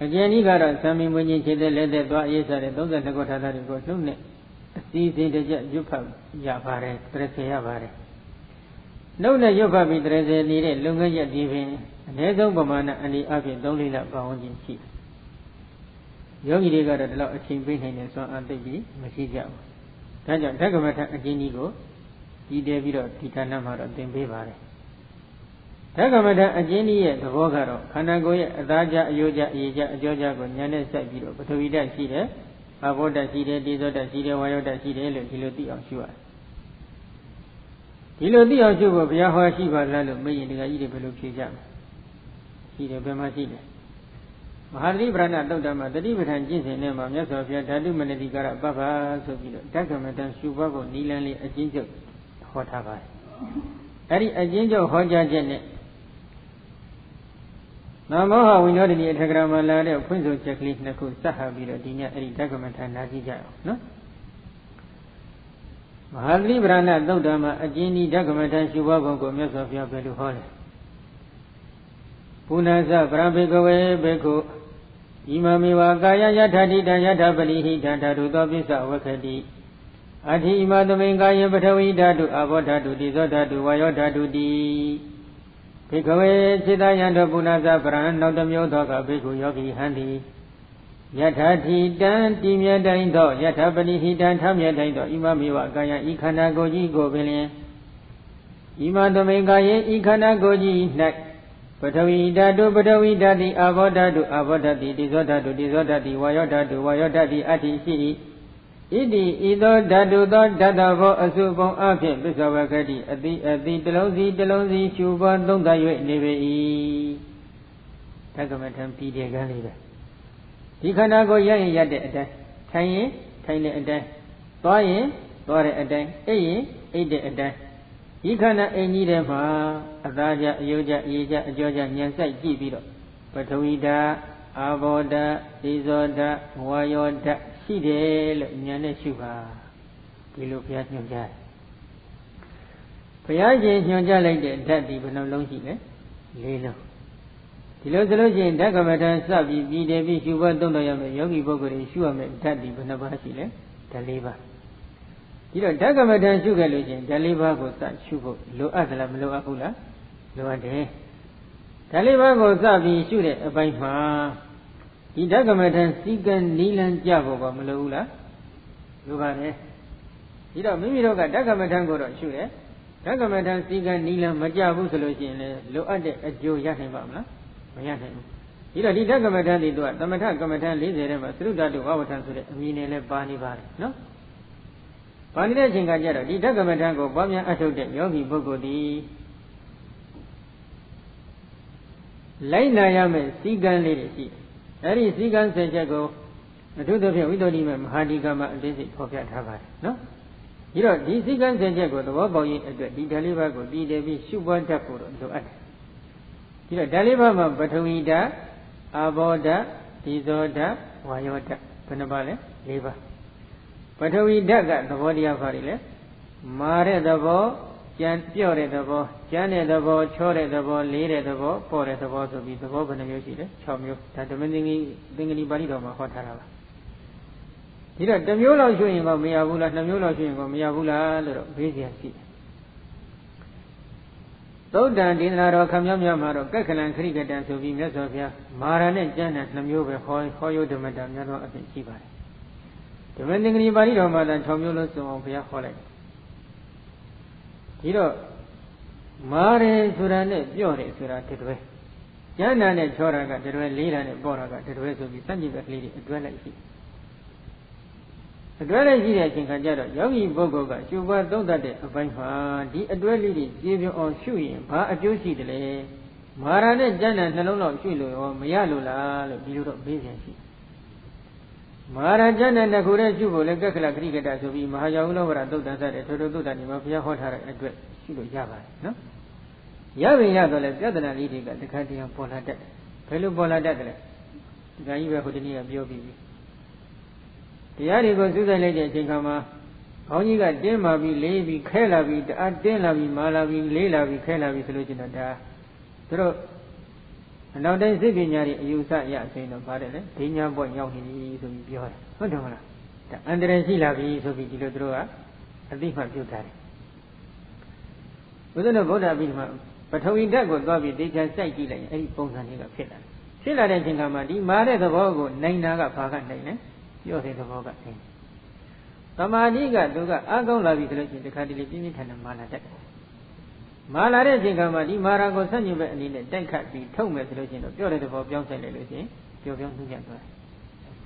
အကျဉ်းဤကတော့သံမီမွေးခြင်းခြေသက်လက်သက်သွားအေးစားတဲ့32ခုထာတာတွေကိုနှုတ်နဲ့အစီအစဉ်တကျရွတ်ဖတ်ရပါတယ်30ရပါတယ်နှုတ်နဲ့ရွတ်ဖတ်ပြီး30နေတဲ့လုံငယ်ရက်ဒီပင်အနည်းဆုံးပမာဏအနည်းအပြင်3-4လပတ်ဝန်းကျင်ရှိတယ်ယောဂီတွေကတော့ဒီလောက်အချိန်ပေးနိုင်တဲ့စွမ်းအားသိပြီးမရှိကြဘူးဒါကြောင့်ဓကမထအကျဉ်းဤကိုကြီးတယ်ပြီးတော့ဒီဌာနမှာတော့သင်ပေးပါတယ်ဓကမထအကျဉ်းဤရဲ့သဘောကတော့ခန္ဓာကိုယ်ရဲ့အသားကြအယိုးကြအရေးကြအကျော်ကြကိုဉာဏ်နဲ့စိုက်ပြီးတော့ပထဝီဓာတ်ရှိတယ်အဘောဓာတ်ရှိတယ်တေဇောဓာတ်ရှိတယ်ဝါယောဓာတ်ရှိတယ်လို့ဒီလိုသိအောင်ရှုရတယ်ဒီလိုသိအောင်ရှုဖို့ဘုရားဟောရှိပါလားလို့မေးရင်ဒီကကြီးတွေဘယ်လိုဖြေကြမလဲရှိတယ်ဘယ်မှာရှိလဲမဟာသတိပဋ္ဌာန်သုတ်တမှာတတိပဋ္ဌာန်ကျင့်စဉ်ထဲမှာမြတ်စွာဘုရားဓာတုမနတိကာရပပ္ပဆိုပြီးတော့ဓကမထရှုဖို့ကိုနိလန်းလေးအကျဉ်းချုပ်ဟောထားပါတယ်အဲ့ဒီအကျဉ်းချုပ်ဟောကြားချက်နဲ့နာမောဟဝိနောဒိအထကရမလာတဲ့ဖွင့်ဆိုချက်ကလေးနှစ်ခုစပ်ဟာပြီးတော့ဒီညအဲ့ဒီဓကမထနာကြည့်ကြအောင်နော်မဟာသတိပဋ္ဌာန်သုတ်တမှာအကျဉ်းဤဓကမထရှုဖို့ကိုမြတ်စွာဘုရားဘယ်လိုဟောလဲပုဏ္ဏဇဗရဘေကဝေဘေကုဣမမေဝကာယယထာတိတံယထာပလိဟိတံဓာတုသောပစ္စဝက္ခတိအထိဣမသမိန်ကာယပထဝီဓာတုအဘောဓာတုတိဇောဓာတုဝါယောဓာတုတိဘေကဝေစေတယံတောပုဏ္ဏဇဗရံနောက်တစ်မျိုးသောကဘေကုယောဂီဟံတိယထာတိတံတိမြတ်တိုင်းသောယထာပလိဟိတံထမြတ်တိုင်းသောဣမမေဝကာယဤခန္ဓာကိုယ်ကြီးကိုပင်လျင်ဣမသမိန်ကာယဤခန္ဓာကိုယ်ကြီး၌ပထဝီဓာတုပထဝီဓာတိအဘောဓာတုအဘောဓာတိတိဇောဓာတုတိဇောဓာတိဝါယောဓာတုဝါယောဓာတိအတ္တိရှိ၏ဣတိဤသောဓာတုသောဓာတဘောအစုပုံအဖြစ်ပစ္စဝကတိအတိအတိတလုံးစီရှုပွားသုံးသပ်၍နေပေ၏ဓကမထံပြည်တယ်ကန်းလေးပဲဒီခန္ဓာကိုရရင်ရတဲ့အတိုင်းထိုင်ရင်ထိုင်တဲ့အတိုင်းသွားရင်သွားတဲ့အတိုင်းအိပ်ရင်အိပ်တဲ့အတိုင်းဒီခန္ဓာအိမ်ကြီးထဲမှာအသားကြအယုတ်ကြအရေးကြအကျော်ကြဉာဏ်စိုက်ကြည့်ပြီးတော့ပထဝီဓာတ်အာဘောဓာတ်သေဇောဓာတ်ဝါယောဓာတ်ရှိတယ်လို့ဉာဏ်နဲ့ရှုပါဒီလိုဘုရားညွှန်ကြားတယ်ဘုရားရှင်ညွှန်ကြားလိုက်တဲ့ဓာတ်ဒီဘယ်နှလုံးရှိလဲ၄လုံးဒီလိုဆိုလို့ရှိရင်ဓကမထံစပြီးပြည်တယ်ပြီးရှုဖို့သုံးတော်ရမယ်ယောဂီပုဂ္ဂိုလ်တွေရှုရမယ်ဓာတ်ဒီဘယ်နှပါးရှိလဲဓာတ်၄ပါးဒီတော့ဓကမထံရှုခဲ့လို့ရှိရင်ဓာတ်၄ပါးကိုစရှုဖို့လိုအပ်သလားမလိုအပ်ဘူးလားလိုအပ်တယ်ဓာတ်၄ပါးကိုစပြီးရှုတဲ့အပိုင်းမှာဒီဓကမထံစီကံနီလန်းကြဖို့ကမလိုဘူးလားလိုပါတယ်ဒီတော့မိမိတို့ကဓကမထံကိုတော့ရှုတယ်ဓကမထံစီကံနီလန်းမကြဘူးဆိုလို့ရှိရင်လည်းလိုအပ်တဲ့အကျိုးရနိုင်ပါမလားမရနိုင်ဘူးဒီတော့ဒီဓကမထံဒီတော့သမထကမ္မထံ40ထဲမှာသရုဒ္ဓတုဝဝထံဆိုတဲ့အမည်နဲ့လည်းပါနေပါတယ်နော်ပါနေတဲ့အချိန်ကကြတော့ဒီဓကမထံကိုပွားများအထုတ်တဲ့ယောဂီပုဂ္ဂိုလ်ဒီလိုက်နာရမယ့်စီကံလေးတွေရှိတယ်အဲဒီစီကံ10ချက်ကိုအထူးသဖြင့်ဝိသုဒ္ဓိမမဟာဒီကမအသေးစိတ်ဖော်ပြထားပါတယ်နော်ဒီတော့ဒီစီကံ10ချက်ကိုသဘောပေါက်ရင်အတွက်ဒီဓာတ်လေးပါးကိုတည်တယ်ပြီးရှုပွားတတ်ဖို့တော့လိုအပ်တယ်ဒီတော့ဓာတ်လေးပါးမှာပထဝီဓာတ်အာဘောဓာတ်ဒီဇောဓာတ်ဝါယောဓာတ်ဘယ်နှပါလဲ၄ပါးပထဝီဓာတ်ကသဘောတရားပါလေလေမာတဲ့သဘောကြမ်းပြော့တဲ့သဘောကြမ်းတဲ့သဘောချောတဲ့သဘောလေးတဲ့သဘောပေါ့တဲ့သဘောဆိုပြီးသဘောဘယ်နှမျိုးရှိလဲ6မျိုးဒါဓမ္မသင်္ကနီပါဠိတော်မှာဟောထားတာပါဒီတော့တစ်မျိုးလောက်ရှုရင်ကမရဘူးလား2မျိုးလောက်ရှုရင်ကမရဘူးလားလို့တော့မေးစရာရှိတယ်သုတ်တံဒေသနာတော်ခမည်းမှာတော့ကက္ခလံခရိကတံဆိုပြီးမြတ်စွာဘုရားမာရနဲ့ကျမ်းတဲ့2မျိုးပဲဟောယုဓမ္မတာများသောအဖြစ်ရှိပါတယ်ဓမ္မသင်္ကနီပါဠိတော်မှာ6မျိုးလုံးစုံအောင်ဘုရားဟောလိုက်ဒီတော့မာရဲဆိုတာနဲ့ပြော့တယ်ဆိုတာတတွဲကျမ်းနာနဲ့ချောတာကတတွဲလေးတာနဲ့ပေါ့တာကတတွဲဆိုပြီးစัจจิဘက်ကလေးတွေအတွဲလိုက်ရှိအတွဲလိုက်ရှိတဲ့အချိန်ခါကျတော့ယောဂီပုဂ္ဂိုလ်ကရှုပွားသုံးသပ်တဲ့အပိုင်းမှာဒီအတွဲလေးတွေကျေပြအောင်ရှုရင်ဘာအကျိုးရှိတယ်လဲမာရနဲ့ကျမ်းနာနှလုံးလောက်ရှုလို့ရောမရလို့လားလို့ဒီလိုတော့မေးပြန်ရှိ Maharaja and Nakura Jubo, Lekakala Krikata, so be Mahayaula, Dota, Toto, and Mafia Hotara, and Shido Java, no? Yavi Yadole, Gadana Lidiga, the country of Polada, Pelu Polada, Gaiva Hodinia Biobi. The Yari goes to the lady Jingama, only got Demavi, Levi, Kelavi, Adelavi, Malavi, Lelavi, Kelavi solution at that. And now then, Zibinyari, you saw Yasin of Padre, Dina Boy Yogi, so be pure. What do you want? The Andre Silavi, so be Dilodroa, I think for you carry. Within a Boda Vilma, but how in that would go with they just say, any bones and nigger pillar. Silla and Jingamadi, Mare the Bogo, Nainaga Pagan, you're the Boga thing. Tamadiga, Duga, Agon Lavi, the Cadilini and Malatek. Malare Jingamadi, Marago Sanuba, and in the Denkat be told me solution of your little young Lucy, your young Together.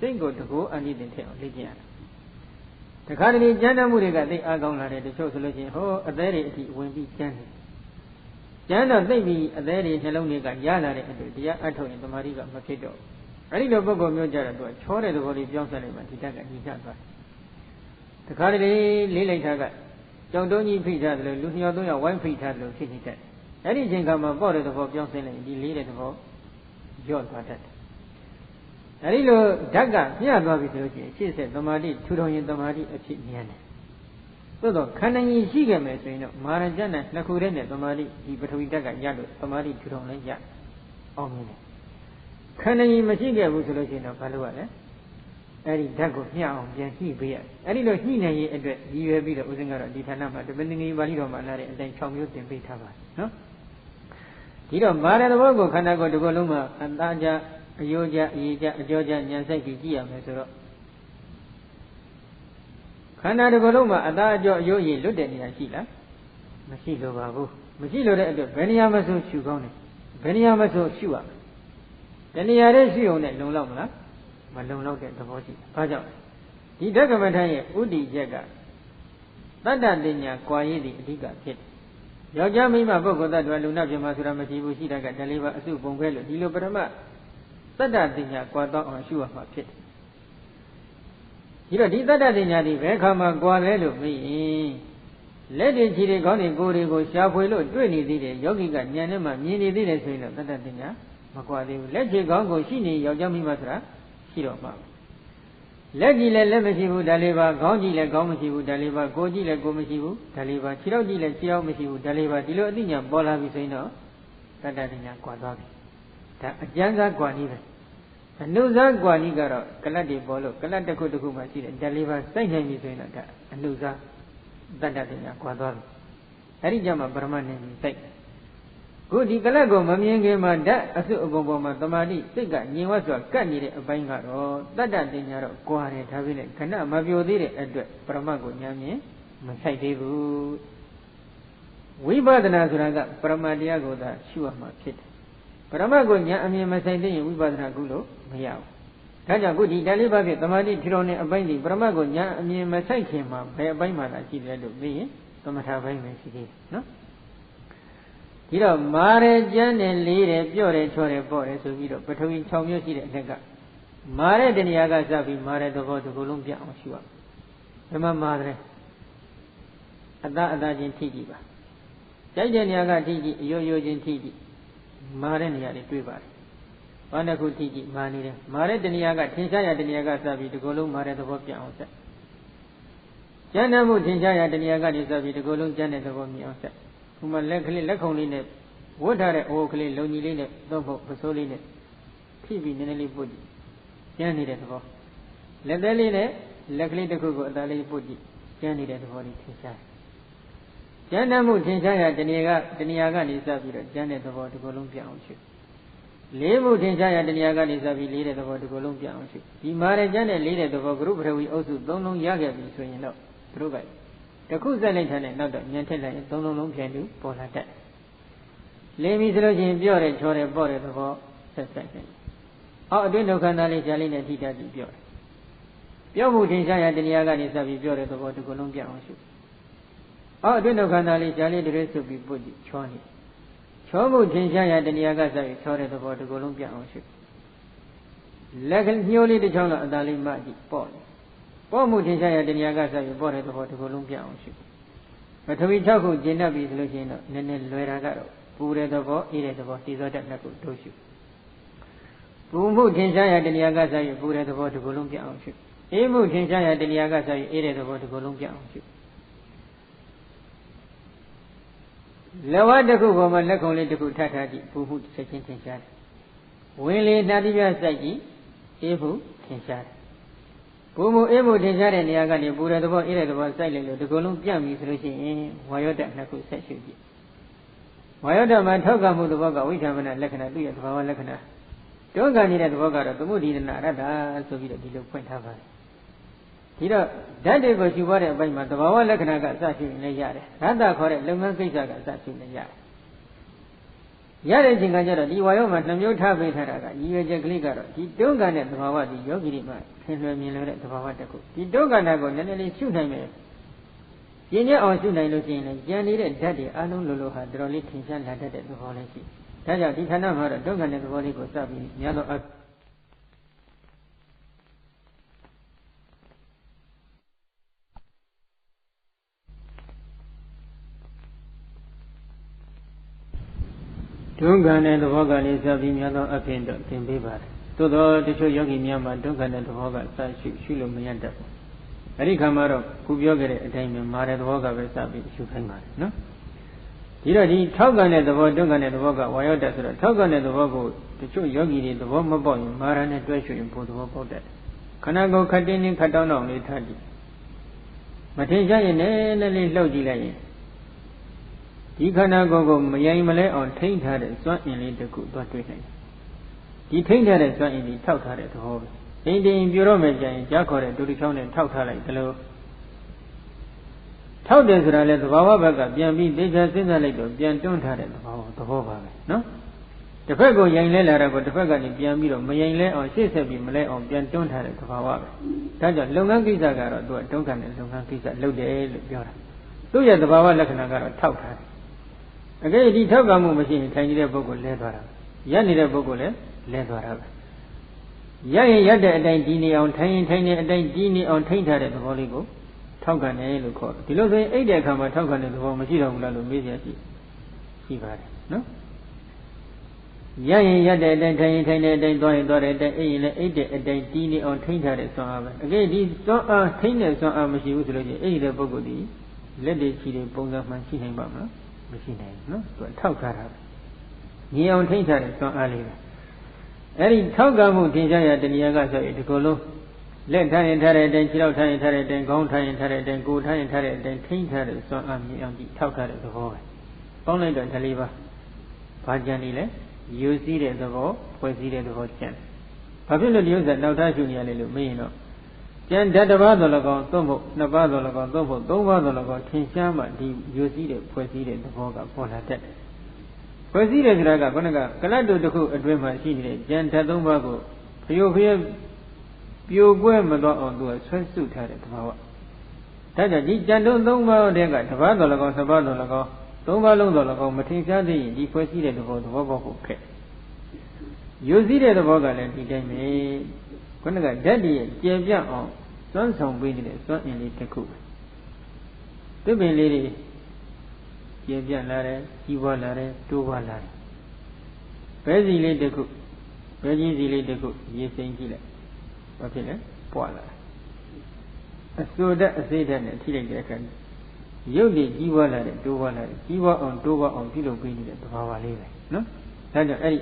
Single to go and need the tail, Lydia. The Cadilini Jana Muriga, they are going to the show solution, oh, a very will be Janet. Jana, they be a very Heloniga, Yana, and the Ato in the Mariga Makedo. I need a book of Mujara to a chore the body of Johnson and Titaka. The Cadilini Lily Taga. Don't you preach Lucia, one preach at the city. Anything come aboard of Johnson and be leaded for John Patet. Arilo Daga, here Bobby, she said, Domadi, Tudon Domadi, a cheap Nian. So, Kanani Shigame, Marajana, Nakurene, Domadi, he between Daga, Yadu, Domadi, Tudon, and Yak. Oh, minute. Kanani Machiga was solution of Paluana. Any Dago, Yao, he be it. Any no he address, you have been a Uzanga, Ditanama, depending on Valido Malari, and then Chong Yut and Bitava. No? Tito Mara the Vogo, Kanago to Goluma, and Daja, Yoja, Georgia, and Yansaki, Gia, Mesoro. Kana de Goluma, Adajo, Yoyi, Luden, Yashila, Machilo Babu, Machilo, Beniamaso Shugone, Beniamaso Shua. Then he had a shoe on it, no longer. Malone looked at the body. Paja. He documented Udi Jaga. Tata Dinya, Quaidi, Diga, Kit. Yajami, my book that Luna Masura Majibu, she got deliver a soup on Velo, Dilo Brama. Tata Dinya, Quata on shoe of my kit. You did Tata Dinya, the Vekama, Guavelo, me. Let it see the Goni go, Shapuelo, Dwelly did it, Yogi got Yanema, Mini did it, Tata Dinya, Maquadi, let you go, Shini, Yajami Masra. Legi le Lemesibu, Daliva, Goji le Gomesibu, Daliva, Goji le Gomesibu, Daliva, Chiroji le Chiro Mesibu, Daliva, Dilodinia, Bola Visino, Tadadina, Quadavi. Janga Guaniva. A Nuza Guanigaro, Kaladi Bolo, Kalata Kutuma, Daliva, Saint Hemisina, a Nuza, Tadadina, Quadavi. Harijama Brahman in Saint. Good Galago, Mamianga, that as a Goboma, Tamadi, Siga, Niwasa, Candy, a Bangaro, Tata Dinero, Guare, Tavile, Kana, Mavio did it at Pramago Yami, Masaibu. We bought an Azuraga, Pramadiago, that Shuama kit. Pramago Yami, Masai, we bought an Agulo, Miao. Kaja Goody, Daliba, Tamadi, Tirone, a binding, Pramago Yami, Masai came up, by a Baimana, she let it be, Tomata Baimasi, no? You know, Mare Jan and Lady, Pure, Chore, Bore, so you know, but we told you see the Mare de Niagasabi, Mare the Voto Columbia, or Shua. Emma Madre Adajin Tidiba. Jajan Yaga Tidi, Yoyojin Tidi, Mare Niadi Tuba. Wonderful Tidi, Mani, Mare de Niaga, Tinsaya de Niagasabi, the Golum Mare the Votia. Janamu Tinsaya de Niaga is the Golum Janet of Omnia. Whom luckily Lacoline, what are Oakley, Lonely Lane, Dobo, Pasoline, TV, Nelly Budi, Janny at the ball. Ledeline, luckily the Google, Dali Budi, Janny at the body, Tinsaya. Janamu Tinsaya, the Niaga is a Janet of the Columbia on ship. Levu Tinsaya, the Niaga is a leader of the Columbia on ship. The Mare Janet leader of a group where we also don't know Yaga, so you know, through it. The Kuzan, not the Yantella, don't know can do for that. Lemi Sology, Biore, Chore, Bore, the war, said second. Oh, do no canali, Jalina, Tita, Biore. Yomu Tinsaya, the Niaga is a Biore, the water Columbia on ship. Oh, do no canali, Jali, the rest of be put Choni. Chomu Tinsaya, the Niaga, Chore, the water Columbia on ship. လက်ညှိုးလေးတစ်ချောင်းတော့အသာလေးမှကြည့်ပေါ့ပေါ့မှုထင်ရှားရတဲ့နေရာကစပြီးပေါ့တဲ့သဘောတစ်ခုလုံးပြအောင်ရှုပထဝီ6ခုကျင့်တတ်ပြီဆိုလို့ရှိရင်တော့နည်းနည်းလွယ်တာကတော့ပူတဲ့သဘောအေးတဲ့သဘောတည်သောတတ်နှစ်ခုတို့ရှုပူမှုထင်ရှားရတဲ့နေရာကစပြီးပူတဲ့သဘောတစ်ခုလုံးပြအောင်ရှုအေးမှုထင်ရှားရတဲ့နေရာကစပြီးအေးတဲ့သဘောတစ်ခုလုံးပြအောင်ရှုလက်ဝါးတစ်ခုပေါ်မှာလက်ခုံလေးတစ်ခုထပ်ထားကြည့်ပူမှုချက်ချင်းထင်ရှားတယ်ဝင်လေနှာတိပြစိုက်ကြည့်အေးမှုထင်ရှားတယ်ပူမှုအေးမှုထင်ရှားတဲ့နေရာကနေပူတဲ့သဘောအေးတဲ့သဘောစိုက်လိုက်လို့ဒီကုလုံးပြန့်ပြီဆိုလို့ရှိရင်ဝါယောဓာတ်နှစ်ခုဆက်ရှုကြည့်ဝါယောဓာတ်မှာထောက်ကမှုသဘောကဝိဓမ္မနာလက္ခဏာသူ့ရဲ့သဘာဝလက္ခဏာတွန်းကန်နေတဲ့သဘောကတော့သမုဒိဒနာရတ္တာဆိုပြီးတော့ဒီလိုဖွင့်ထားပါတယ်ဒီတော့ဓာတ်တွေကိုရှုပွားတဲ့အပိုင်းမှာသဘာဝလက္ခဏာကစရှုရင်လည်းရတယ်ရတ္တခေါ်တဲ့လုပ်ငန်းကိစ္စကစရှုရင်လည်းရတယ်ရတဲ့အချိန်ကကျတော့ဒီဝါယောမှာနှမျိုးထားပေးထားတာကရည်ရွယ်ချက်ကလေးကတော့ဒီတွန်းကန်တဲ့သဘာဝဒီယောဂီတွေမှာထင်လွယ်မြင်လွယ်တဲ့သဘာဝတစ်ခုဒီတွန်းကန်တာကိုနည်းနည်းလေးရှုနိုင်မယ်ပြင်းရအောင်ရှုနိုင်လို့ရှိရင်လည်းကြံနေတဲ့ဓာတ်တွေအလုံးလိုလိုဟာတော်တော်လေးထင်ရှားလာတတ်တဲ့သဘောလေးရှိဒါကြောင့်ဒီဌာနမှာတော့တွန်းကန်တဲ့သဘောလေးကိုစပြီးများသောတွန်းကန်တဲ့သဘောကလေးစပြီးများသောအဖြစ်တော့သင်ပေးပါတယ်သို့သောတချို့ယောဂီများမှာတွန်းကန်တဲ့သဘောကစရှုလို့မရတတ်ဘူးအဲ့ဒီခါမှာတော့ခုပြောခဲ့တဲ့အတိုင်းပဲမာတဲ့သဘောကပဲစပြီးရှုခိုင်းပါတယ်နော်ဒီတော့ဒီထောက်ကန်တဲ့သဘောတွန်းကန်တဲ့သဘောကဝါယောဓာတ်ဆိုတော့ထောက်ကန်တဲ့သဘောကိုတချို့ယောဂီတွေသဘောမပေါက်ရင်မာရနဲ့တွဲရှုရင်ဘုသဘောပေါက်တတ်တယ်ခန္ဓာကိုယ်ခတ်တင်းတင်းခတ်တောင်းတောင်းလေးထားကြည့်မထင်ရှားရင်လည်းလေးလှုပ်ကြည့်လိုက်ရင်ဒီခန္ဓာကိုယ်ကိုမယိုင်မလဲအောင်ထိန်းထားတဲ့စွမ်းအင်လေးတစ်ခုသွားတွေ့နိုင်တယ်ဒီထိန်းထားတဲ့စွမ်းအင်ကြီးထောက်ထားတဲ့သဘောပဲတိမ်တိမ်ပြိုတော့မယ်ကြရင်ကြားခေါ်တဲ့ဒုတိချောင်းနဲ့ထောက်ထားလိုက်တယ်လို့ထောက်တယ်ဆိုတာလေသဘာဝဘက်ကပြန်ပြီးသိချာစဉ်းစားလိုက်တော့ပြန်တွန်းထားတဲ့သဘောပါပဲနော်တစ်ဖက်ကိုယိုင်လဲလာတာကိုတစ်ဖက်ကနေပြန်ပြီးတော့မယိုင်လဲအောင်ရှေ့ဆက်ပြီးမလဲအောင်ပြန်တွန်းထားတဲ့သဘာဝပဲဒါကြောင့်လုပ်ငန်းကိစ္စကတော့သူကတွန်းကန်တဲ့လုပ်ငန်းကိစ္စလုပ်တယ်လို့ပြောတာသူ့ရဲ့သဘာဝလက္ခဏာကတော့ထောက်ထားတယ်အကယ်ဒီထောက်ကမှုမရှိရင်ထိုင်နေတဲ့ပုဂ္ဂိုလ်လဲသွားတာရက်နေတဲ့ပုဂ္ဂိုလ်လည်းလဲသွားတာပဲရရင်ရက်တဲ့အတိုင်းဒီနေအောင်ထိုင်ရင်ထိုင်နေအတိုင်းဒီနေအောင်ထိန်းထားတဲ့သဘောလေးကိုထောက်ကန်တယ်လို့ခေါ်တယ်ဒီလိုဆိုရင်အိတ်တဲ့အခါမှာထောက်ကန်တဲ့သဘောမရှိတော့ဘူးလားလို့မေးကြရှိပါတယ်နော်ရရင်ရက်တဲ့အတိုင်းထိုင်ရင်ထိုင်နေအတိုင်းသွားရင်သွားတဲ့အတိုင်းအိတ်ရင်လည်းအိတ်တဲ့အတိုင်းဒီနေအောင်ထိန်းထားတဲ့စွမ်းအားပဲအကယ်ဒီစွမ်းအားထိန်းတဲ့စွမ်းအားမရှိဘူးဆိုလို့ရှိရင်အိတ်တဲ့ပုဂ္ဂိုလ်ဒီလက်တွေချီတဲ့ပုံစံမှန်ရှိနိုင်ပါမလားမရှိနိုင်ဘူးနော်သူထောက်ထားတာညီအောင်ထိန်းထားတဲ့စွမ်းအားလေးပဲအဲ့ဒီထောက်ကမှုထင်ရှားရတဲ့နေရာကဆိုရင်ဒီကုလုံးလက်ထားရင်ထားတဲ့အတိုင်းခြေထောက်ထားရင်ထားတဲ့အတိုင်းခေါင်းထားရင်ထားတဲ့အတိုင်းကိုယ်ထားရင်ထားတဲ့အတိုင်းထိန်းထားတဲ့စွမ်းအားမြင်အောင်ကြည့်ထောက်ထားတဲ့သဘောပဲပေါင်းလိုက်တော့14ပါးဘာကြံနေလဲယူစည်းတဲ့သဘောဖွဲ့စည်းတဲ့သဘောကြံဘာဖြစ်လို့ဒီဥစ္စာနောက်ထားရှုနေရလဲလို့မေးရင်တော့ကျန်ဓာတ်တစ်ပါးတော်၎င်းသုံးဖို့နှစ်ပါးတော်၎င်းသုံးဖို့သုံးပါးတော်၎င်းထင်ရှားမှဒီယူစည်းတဲ့ဖွဲ့စည်းတဲ့သဘောကပေါ်လာတတ်တယ်ဖွဲ့စည်းတယ်ဆိုတာကခုနကကလတ်တုတစ်ခုအတွင်းမှာရှိနေတဲ့ကျန်ဓာတ်သုံးပါးကိုဖျို့ဖျက်ပြိုကွဲမသွားအောင်သူကဆွဲစုထားတဲ့သဘာဝဒါကြောင့်ဒီကျန်တုံးသုံးပါးတဲ့ကတစ်ပါးတော်၎င်းနှစ်ပါးတော်၎င်းသုံးပါးလုံးတော်၎င်းမထင်ရှားသေးရင်ဒီဖွဲ့စည်းတဲ့သဘောပေါက်ဖို့ခက်ယူစည်းတဲ့သဘောကလည်းဒီတိုင်းပဲခုနကဓာတ်တည်းကျေပြန့်အောင်စွမ်းဆောင်ပေးနေတဲ့စွမ်းအင်လေးတစ်ခုပဲသစ်ပင်လေးတွေကျေပြန့်လာတယ်ကြီးပွားလာတယ်တိုးပွားလာတယ်ဘဲစီလေးတစ်ခုဘဲကြီးစီလေးတစ်ခုရေစိမ်ကြည့်လိုက်ဘာဖြစ်လဲပွားလာအစိုးဓာတ်အစိတ်ဓာတ်နဲ့ထိလိုက်တဲ့အခါရုပ်တွေကြီးပွားလာတယ်တိုးပွားလာတယ်ကြီးပွားအောင်တိုးပွားအောင်ပြုလုပ်ပေးနေတဲ့သဘာဝလေးပဲနော်ဒါကြောင့်အဲ့ဒ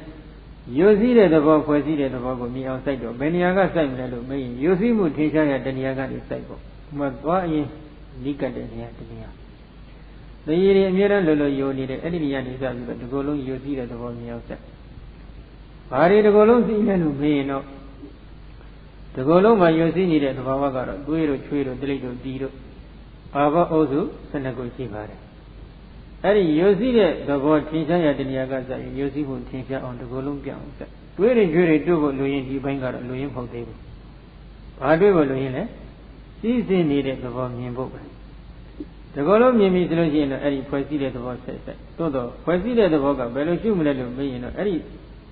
ီယူစည်းတဲ့သဘောဖွဲ့စည်းတဲ့သဘောကိုမြင်အောင်စိုက်တော့ဘယ်နေရာကစိုက်မလဲလို့မေးရင်ယူစည်းမှုထင်ရှားရတဲ့နေရာကနေစိုက်ပေါ့ဒီမှာသွားရင်လိကတ်တဲ့နေရာတနေရာတရေတွေအများအားလုံးလိုယိုနေတဲ့အဲ့ဒီနေရာနေစပြီးတော့ဒီကိုယ်လုံးယူစည်းတဲ့သဘောမြင်အောင်စိုက်ဘာတွေဒီကိုယ်လုံးစည်းလဲလို့မေးရင်တော့ဒီကိုယ်လုံးမှာယူစည်းနေတဲ့သဘာဝကတော့သွေးတို့ချွေးတို့တိလိတ်တို့တီတို့ဘာဘောအုပ်စု12ခုရှိပါတယ်အဲ့ဒီယူစည်းတဲ့သဘောထင်ရှားရတဲ့နေရာကစိုက်ယူစည်းမှုထင်ရှားအောင်ဒီကိုယ်လုံးပြောင်းစိုက်တွေးတွေကျွေးတွေတို့ဖို့လိုရင်ဒီဘိုင်းကတော့လိုရင်မဟုတ်သေးဘူးဘာတွေးဖို့လိုရင်လဲစီးစင်းနေတဲ့သဘောမြင်ဖို့ပဲဒီကိုယ်လုံးမြင်ပြီဆိုလို့ရှိရင်တော့အဲ့ဒီဖွဲ့စည်းတဲ့သဘောဆက်သို့တော့ဖွဲ့စည်းတဲ့သဘောကဘယ်လိုရှုမလဲလို့မေးရင်တော့အဲ့ဒီ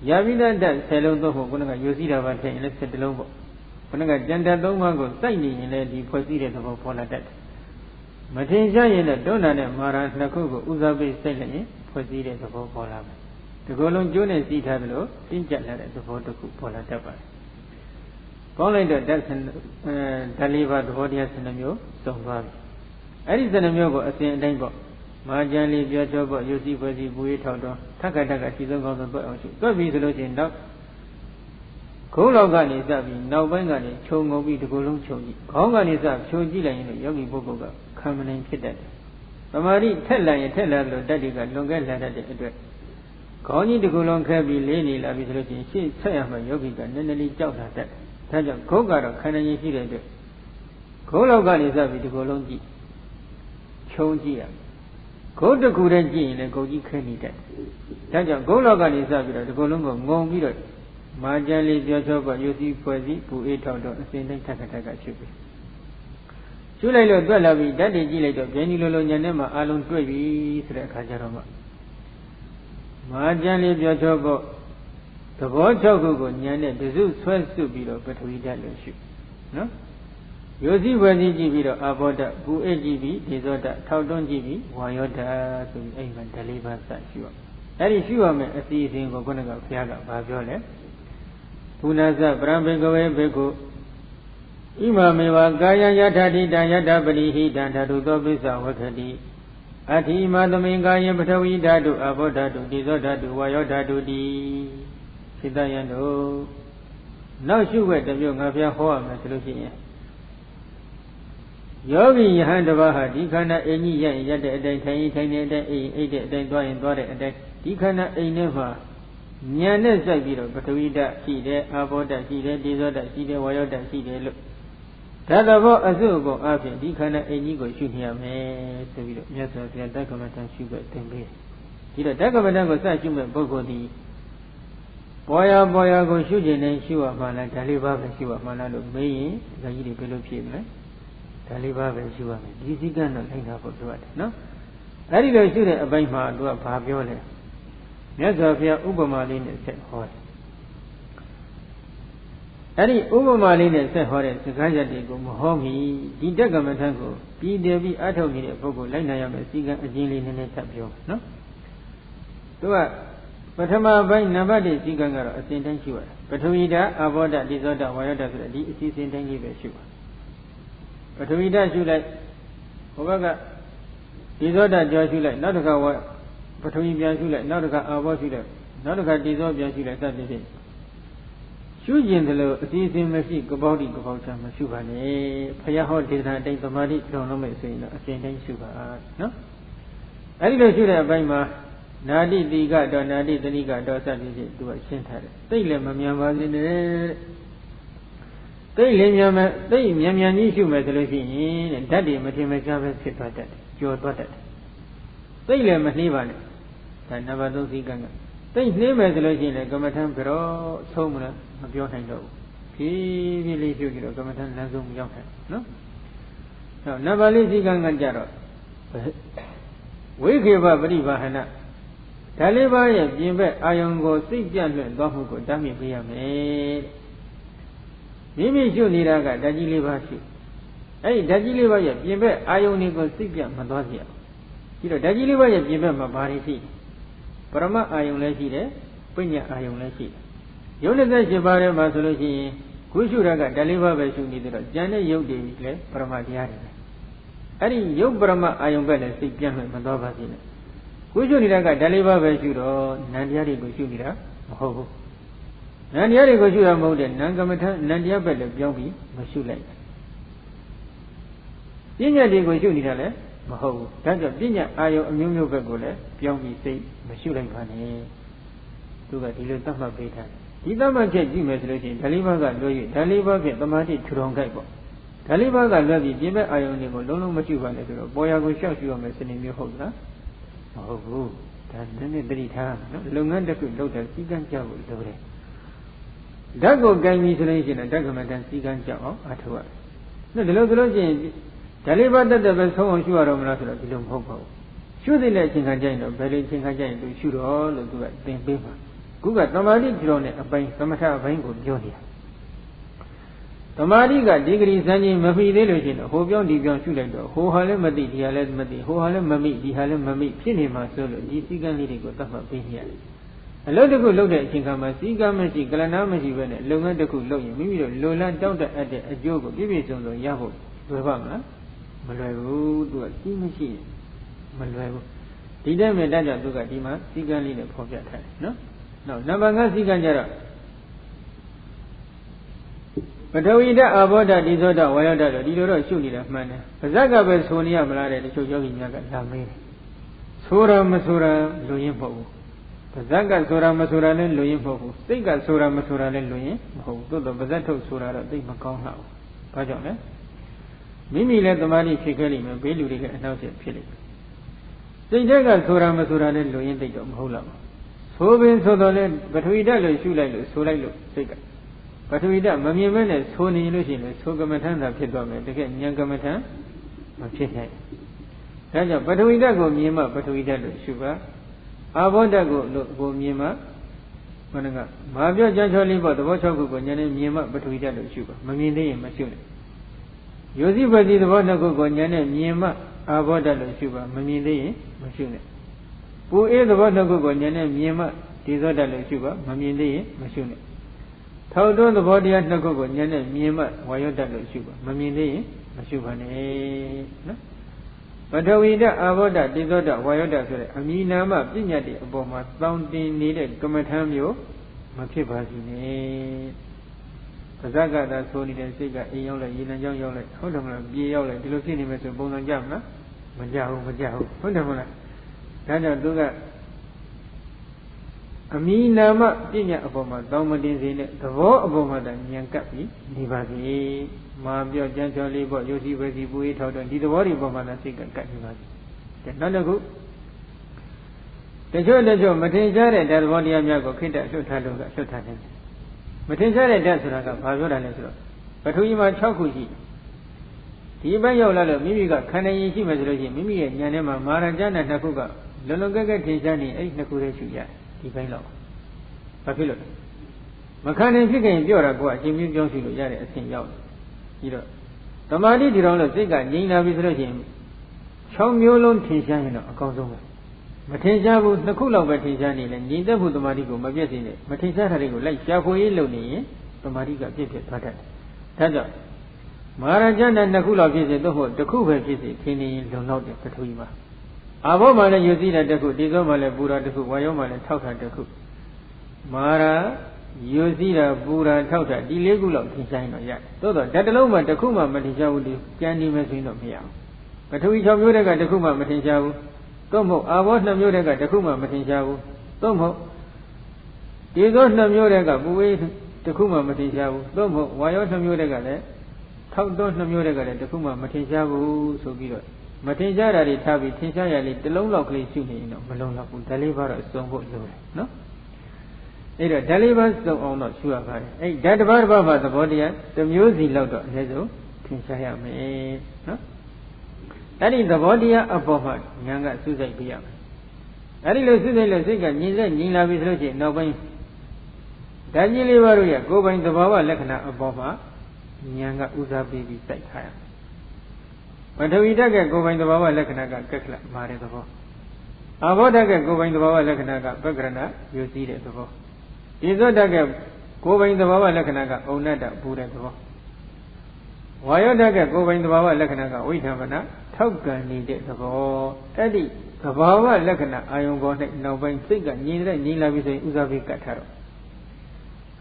Yavida that Salon Hoga, Yosida Vata, and let's set the logo. When I got Janda Domago, signing in the proceeded of Pola that. Matinja in the Dona Mara Nakugo, Uzabe Selene, proceeded of Pola. The Golon Jonas eat Havilo, Pinjat at the photo Pola Tapa. Calling the Delson Daliva, the Vodias and the Mule, so far. Addis and the Mule, a Saint Dango. Marjali, Biajoba, Yosi, Bui, Toto, Takataka, she's on the boat. So be the looking dog. Kologan is up in Navangani, Chongobi, the Golung Chogi. Kongan is up, Chogi, and Yogi Bogoga, common and Kidat. Mamari, tell her that you got longer than that address. Koni the Golong Kabi, Lady, Lavis, she say my Yogi, and Nelly Job at that. Taja Koga, Kanani, Kologan is up with the Golongi. Chogia. Go to Kurenji and go to Kenny. Taja Gologan is up with the Golongo, Mongi. Marjali, Biajoba, Yosi, Poesi, who ate out of Saint Takataka Chippy. Chulelo Dwalavi, that is Gileto, Genilo Yanema, Alon Twavi, Kajaroma. Marjali, Biajoba, the Bochogo, Yane, the zoo swells to below, but we don't shoot. No? Yosi was GB, Aboda, who AGB, Desota, Taudon GB, Wayota, to Avan Taliban Sashua. That is you, a season of Gonaga Fiaga, Babiola. Punaza, Brambego, Bego Imameva, Gaya Yatadi, Dayada Balihi, Dantadu, Bisa, Wakadi, Ati Madaminga, Yamatawi, Dadu, Abodadu, Dizodadu, Wayodadu, Di Sidayano. Now she went the young of your home, Lucia. Yogi Handavaha, Dikana, any yet a day, tiny, then doing a day, Dikana, a never. Nyanes Zabiro, but we that see there, Aboda, see there, Dizoda, see there, Wayoda, see there, look. Tadavo Azugo, after Dikana, a Nigo shoot here, may, so we don't just have the document and sugar, then be. The document was such a bogo the Boya go shooting and Shua Mana, Taliba, and Shua Mana, may, the Yidi Below Pim, Taliba, and Shua, this gun not hang up for what, no? I didn't shoot a Baima, do a Paviola. Yazavia Ubamalin said horse. Any Ubamalin said horse, the Gajadi go Mohomi, Didagamatango, be there be Atomi, Bogo, Lanayam, Siga, Ajilin and Tapio, no? Do I? Patama by Nabadi Siganga, a Saint Anshua. Patuida, Avoda, Disorder, Wayada, the Saint Anshua. Patuida, you like Ovaga, Disorder, Joshua, not a cow. But we Bianchula, not a Avosula, not a dissolve Bianchula, that is it. Shujin the low, season machine, Gobodi, Gobota, Mashubane, Payaho did not take the money, don't know, saying a Saint Sugar, no? I didn't shoot a Baima, Nadi, the God, or Nadi, the Liga, does that is it, to a center. They let Mamma was in the they Yamian issue methodology, and Daddy, Matimaka, sit by that, your butter. They let Manivan. I never do see Ganga. They name as a legend, a Gamatan Pero, Somna, of your hand. He really should get a Gamatan Nazum Yohan. No? No, never lazy Ganga Jaro. We give a Riva Hana. Taliba, Jimbe, Ayongo, 6 gentlemen, Dohugo, Dami Piame. Maybe you need a Dajiliva. Hey, Dajiliva, Jimbe, Ionigo, 6 gentlemen, you know, Dajiliva, Jimba Barisi. Parama Ayonesi, Punya Ayonesi. Yonaka Jabara Masologi, Kushuraga, Daliva Vesuni, Jana Yogi, Paramadiari. Ari Yog Brahma Ayonga, 6 gentlemen, Madovasina. Kushuraga, Daliva Vesuro, Nandiari Gushura, Ho. Nandiari Gushura Moden, Nangamata, Nandia Bella, Yogi, Mashulai. Yenya de Gushunita. Maho, that's a dinner, Ayo, a new Begole, Young say, Mashulan Pane, to the Dilatama Beta. Didama get Jim as legend, Daliva got Loy, Daliva get the Mati Turongaibo. Daliva got Lavi, Jimmy Ionimo, Lono Mashuan, boy, I will show you a message in your holder. Oh, that's then a very time, Lunganda could load a Sigan Jow, Dore. Dago gave me isolation and document and Sigan Jow at work. No, the Logology. Taliban that the best home you are on Nasra, Bilum Hopo. Should they let Chingajan or Belly Chingajan to shoot all of that, then paper. ခုကသမာဓိပြောတဲ့အပိုင်းသမထအပိုင်းကိုပြောနေတာသမာဓိကဒီဂရီစံချိန်မမှီသေးလို့ရှိရင်ဟိုပြောင်းဒီပြောင်းရှုလိုက်တော့ဟိုဟာလည်းမသိဒီဟာလည်းမသိဟိုဟာလည်းမမိဒီဟာလည်းမမိဖြစ်နေမှာဆိုလို့ဒီစည်းကမ်းလေးတွေကိုသတ်မှတ်ပေးရတယ်အလုပ်တစ်ခုလုပ်တဲ့အချိန်ခါမှာစည်းကမ်းမရှိကလနာမရှိပဲနဲ့လုပ်ငန်းတစ်ခုလုပ်ရင်မိမိတို့လိုလားတောက်တဲ့အပ်တဲ့အကျိုးကိုပြည့်ပြည့်စုံစုံရဖို့လွယ်ပါမလားမလွယ်ဘူးသူကစည်းမရှိမလွယ်ဘူးဒီတဲ့မြတ်ကြောင့်သူကဒီမှာစည်းကမ်းလေးနဲ့ဖော်ပြထားတယ်နော်နောက်နံပါတ် 5 စည်းကမ်းကြတော့ပထဝီဓာတ်အာဘောဓာတ်ဒီသောဓာတ်ဝါယောဓာတ်တို့ဒီလိုတော့ရှုနေတာမှန်တယ်ပါဇက်ကပဲဆိုနေရမလားတဲ့တချို့ယောဂီများကလာမေးတယ်ဆိုတာမဆိုတာလူရင်းမဟုတ်ဘူးပါဇက်ကဆိုတာမဆိုတာလည်းလူရင်းမဟုတ်ဘူးစိတ်ကဆိုတာမဆိုတာလည်းလူရင်းမဟုတ်ဘူးသို့တော့ပါဇက်ထုတ်ဆိုတာတော့သိမကောင်းတော့ဘူးဘာကြောင့်လဲမိမိလည်းသမာဓိဖြစ်ခဲ့လိမ့်မယ်ဘေးလူတွေလည်းအနောက်ဆက်ဖြစ်လိမ့်မယ်စိတ်တက်ကဆိုတာမဆိုတာလည်းလူရင်းသိတော့မဟုတ်တော့ဘူးဆိုပင်ဆိုတော့လည်းပထဝီဓာတ်လို့ရှုလိုက်လို့ဆိုလိုက်လို့စိတ်ကပထဝီဓာတ်မမြင်မဲနဲ့ဆိုနေလို့ရှိရင်ဆိုကမ္မထံသာဖြစ်သွားမယ်တကယ်ဉာဏ်ကမ္မထံမဖြစ်နိုင်ဒါကြောင့်ပထဝီဓာတ်ကိုမြင်မှပထဝီဓာတ်လို့ရှုပါအာဘောဓာတ်ကိုမြင်မှမနကမာပြောကြချောလေးပေါ့သဘော6ခုကိုဉာဏ်နဲ့မြင်မှပထဝီဓာတ်လို့ရှုပါမမြင်သေးရင်မရှုနဲ့ယောစီပတိသဘော2ခုကိုဉာဏ်နဲ့မြင်မှအာဘောဓာတ်လို့ရှုပါမမြင်သေးရင်မရှုနဲ့ပူအေးသဘော2ခုကိုဉာဏ်နဲ့မြင်မှဒီဇောဓာတ်လို့ရှုပါမမြင်သေးရင်မရှုနဲ့ထောက်တွန်းသဘောတရား2ခုကိုဉာဏ်နဲ့မြင်မှဝါယောဓာတ်လို့ရှုပါမမြင်သေးရင်မရှုပါနဲ့နော်ပထဝီဓာတ်အာဘောဓာတ်ဒီဇောဓာတ်ဝါယောဓာတ်ဆိုတဲ့အမည်နာမပညာတိအပေါ်မှာတောင်းတင်နေတဲ့ကမ္မထမ်းမျိုးမဖြစ်ပါစေနဲ့ပါဇက်ကသာဆိုနေတဲ့စိတ်ကအိမ်ရောက်လိုက်ရေနံကြောင်းရောက်လိုက်ဟုတ်တယ်မလားပြေရောက်လိုက်ဒီလိုဖြစ်နေမယ်ဆိုပုံစံကြမလားမကြဘူးဟုတ်တယ်မလားဒါကြောင့်သူကအမည်နာမပညာအပေါ်မှာတောင်းမတင်စေနဲ့သဘောအပေါ်မှာတဉာဏ်ကပ်ပြီးနေပါစေမာပြောကြမ်းချောလေးပေါ့ယုတ်စီပဲစီပူရေးထောက်တော့ဒီသဘောတွေပေါ်မှာစိတ်ကကပ်နေပါစေနောက်တစ်ခုတချို့မထင်ရှားတဲ့ဓာတ်သဘောတရားများကိုခိတ္တလွတ်ထားလို့ကလွတ်ထားတယ်မထင်ရှားတဲ့ဓာတ်ဆိုတာကဘာပြောတာလဲဆိုတော့ပထဝီမှာ6ခုရှိဒီဘက်ရောက်လာလို့မိမိကခန္ဓာရင်ရှိမှဆိုလို့ရှိရင်မိမိရဲ့ဉာဏ်ထဲမှာမာရဏနဲ့2ခုကလုံလုံကဲကဲထင်ရှားနေအဲ့ဒီ2ခုတည်းရှိရတယ်ဒီပိုင်းတော့ဘာဖြစ်လို့လဲမခံနိုင်ဖြစ်ခင်ပြောတာကအချိန်မျိုးပြောရှိလို့ရတဲ့အဆင့်ရောက်တယ်ပြီးတော့သမာဓိဒီတော်လို့စိတ်ကငြိမ်လာပြီဆိုလို့ရှိရင်6မျိုးလုံးထင်ရှားရင်တော့အကောင်းဆုံးပဲမထင်ရှားဘူး2ခုလောက်ပဲထင်ရှားနေလဲငြိမ်သက်ဖို့သမာဓိကိုမပြည့်စုံနဲ့မထင်ရှားတာတွေကိုလိုက်ရှားဖွေရေးလုပ်နေရင်သမာဓိကပြည့်ပြည့်သွားတတ်တယ်ဒါကြောင့်မဟာရဏနဲ့2ခုလောက်ဖြစ်စေတော့1ခုပဲဖြစ်စေထင်နေရင်လုံလောက်တယ်ပထဝီမှာအာဘောမှာလည်းယုစီတာတစ်ခုဒီသောမှာလည်းပူတာတစ်ခုဝါယောမှာလည်းထောက်တာတစ်ခုမာရာယုစီတာပူတာထောက်တာဒီ4ခုလောက်ထင်ရှားရင်တော့ရတယ်သို့တော့ဓာတ်တစ်လုံးမှာတစ်ခုမှမထင်ရှားဘူးဒီကြံနေမယ်ဆိုရင်တော့မရဘူးပထဝီ6မျိုးတက်ကတစ်ခုမှမထင်ရှားဘူးသို့မဟုတ်အာဘော2မျိုးတက်ကတစ်ခုမှမထင်ရှားဘူးသို့မဟုတ်ဒီသော2မျိုးတက်ကပူဝေးတစ်ခုမှမထင်ရှားဘူးသို့မဟုတ်ဝါယော2မျိုးတက်ကလည်းထောက်တော့2မျိုးတက်ကလည်းတစ်ခုမှမထင်ရှားဘူးဆိုပြီးတော့မထင်ရှားတာတွေထားပြီးထင်ရှားရလေတစ်လုံးလောက်ကလေးရှုနေရင်တော့မလုံးတော့ဘူးဓာလေးပါတော့စုံဖို့လိုတယ်နော်အဲ့တော့ဓာလေးပါစုံအောင်တော့ရှုရပါတယ်အဲ့ဓာတစ်ပါးမှာသဘောတရားတစ်မျိုးစီလောက်တော့အနည်းဆုံးထင်ရှားရမယ်နော်အဲ့ဒီသဘောတရားအပေါ်မှာဉာဏ်ကစုစိုက်ပြရမယ်အဲ့ဒီလိုစုစိုက်လို့စိတ်ကငြိမ်လာပြီဆိုလို့ရှိရင်နောက်ပိုင်းဓာကြီးလေးပါးတို့ရဲ့ကိုယ်ပိုင်သဘာဝလက္ခဏာအပေါ်မှာဉာဏ်ကဥစားပေးပြီးစိုက်ထားရမယ်ပထဝီဓာတ်ကကိုယ်ပိုင်သဘာဝလက္ခဏာကကက္ခလမာတဲ့သဘောအာဘောဓာတ်ကကိုယ်ပိုင်သဘာဝလက္ခဏာကပက္ခရဏယုစီးတဲ့သဘောဒီဇောဓာတ်ကကိုယ်ပိုင်သဘာဝလက္ခဏာကဩနတ္တပူတဲ့သဘောဝါယောဓာတ်ကကိုယ်ပိုင်သဘာဝလက္ခဏာကဝိဓမ္မနာထောက်ကန်နေတဲ့သဘောအဲ့ဒီသဘာဝလက္ခဏာအာယုံပေါ်၌နောက်ပိုင်းစိတ်ကငြိမ်လာပြီဆိုရင်ဥစားပြီးကတ်ထားတော့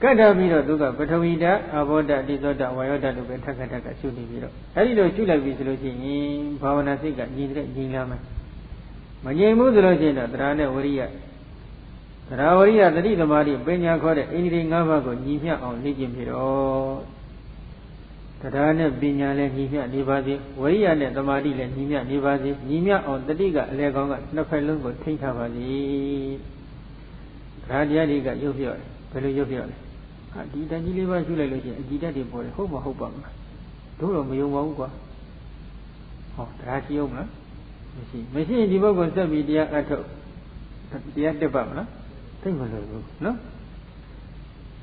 ကတ်ထားပြီးတော့သူကပထဝီဓာတ်အာဘောဓာတ်ဒီဇောဓာတ်ဝါယောဓာတ်တို့ပဲထပ်ခတ်ရှုနေပြီးတော့အဲ့ဒီလိုရှုလိုက်ပြီဆိုလို့ရှိရင်ဘာဝနာစိတ်ကငြိမ်လာမယ်မငြိမ်ဘူးဆိုလို့ရှိရင်တော့တရားနဲ့ဝရိယတရားဝရိယသတိသမာဓိပညာခေါ်တဲ့အိန္ဒြေ5ပါးကိုညီမျှအောင်လေ့ကျင့်ပြီးတော့တရားနဲ့ပညာလည်းညီမျှနေပါစေဝရိယနဲ့သမာဓိလည်းညီမျှနေပါစေညီမျှအောင်တတိကအလဲကောင်းကနှစ်ဖက်လုံးကိုထိန်းထားပါစေတရားတရားတွေကရုပ်ပြော့တယ်ဘယ်လိုရုပ်ပြော့လဲဒီတန်ကြီးလေးပါရှုလိုက်လို့ရှိရင်အကြည်ဓာတ်တွေပေါ်တယ်ဟုတ်မဟုတ်ပါမလားတို့တော့မယုံပါဘူးကွာဟောတရားရှိအောင်မလားမရှိရင်ဒီဘုတ်ကိုဆက်ပြီးတရားအထုတ်တရားတက်ပါမလား သိမလို့ဘူးနော်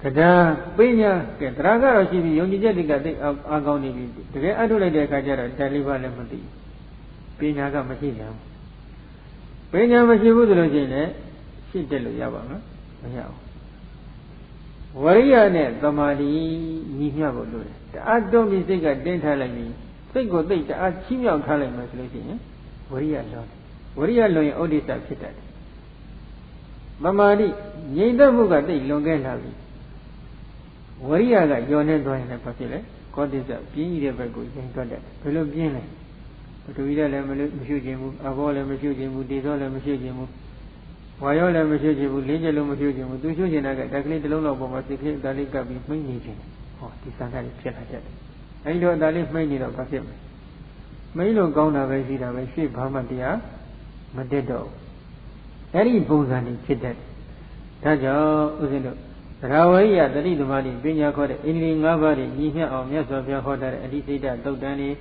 ကဒါပညာကဲတရားကတော့ရှိပြီးယုံကြည်ချက်တွေကသိအာကောင်းနေပြီတကယ်အထုတ်လိုက်တဲ့အခါကျတော့ဓာတ်လေးပါးလည်းမသိပညာကမရှိကြဘူးပညာမရှိဘူးဆိုလို့ရှိရင်လည်းရှိတယ်လို့ရပါမလားမရဘူးဝရိယနဲ့သမာဓိညီမျှဖို့လိုတယ်တအားတွန်းပြီးစိတ်ကတင်းထားလိုက်ပြီးစိတ်ကိုသိတအားချီးမြှောက်ထားလိုက်မှဆိုလို့ရှိရင်ဝရိယလွန်ဝရိယလွန်ရင်ဩဒိစ္စဖြစ်တတ်တယ်သမာဓိငြိမ်သက်မှုကသိလွန်ခဲ့လာပြီဝရိယကညှော်နေသွားရင်လည်းဘာဖြစ်လဲကောဒိစ္စပြင်းကြီးတဲ့ဘက်ကိုရင်တွက်တယ်ဘယ်လိုပြင်းလဲပထဝီလည်းမရှိခြင်းဘူးအဘောလည်းမရှိခြင်းဘူးဒေသောလည်းမရှိခြင်းဘူးဝါရောလည်းမရှိခြင်းဘူးလင်းကျလုံးမရှိခြင်းဘူးသူရှိခြင်းကတက်ကလေးတစ်လုံးလောက်ပေါ်မှာစိတ်ကလေးအသာလေးကပ်ပြီးမှိတ်နေခြင်းဟောဒီစံထားလေးဖြစ်လာတတ်တယ်အဲဒီတော့အသာလေးမှိတ်နေတော့ဘာဖြစ်မလဲမိတ်လို့ကောင်းတာပဲရှိတာပဲရှေ့ဘာမှတရားမတက်တော့အဲဒီပုံစံนี้ဖြစ်တတ်ဒါကြောင့်ဥစဉ်တို့သရဝရိယတတိသမารိပညာခေါ်တဲ့အိန္ဒြေ၅ပါးတွေညီမျှအောင်မြတ်စွာဘုရားဟောထားတဲ့အဓိစိတ်တုတ်တန်လေ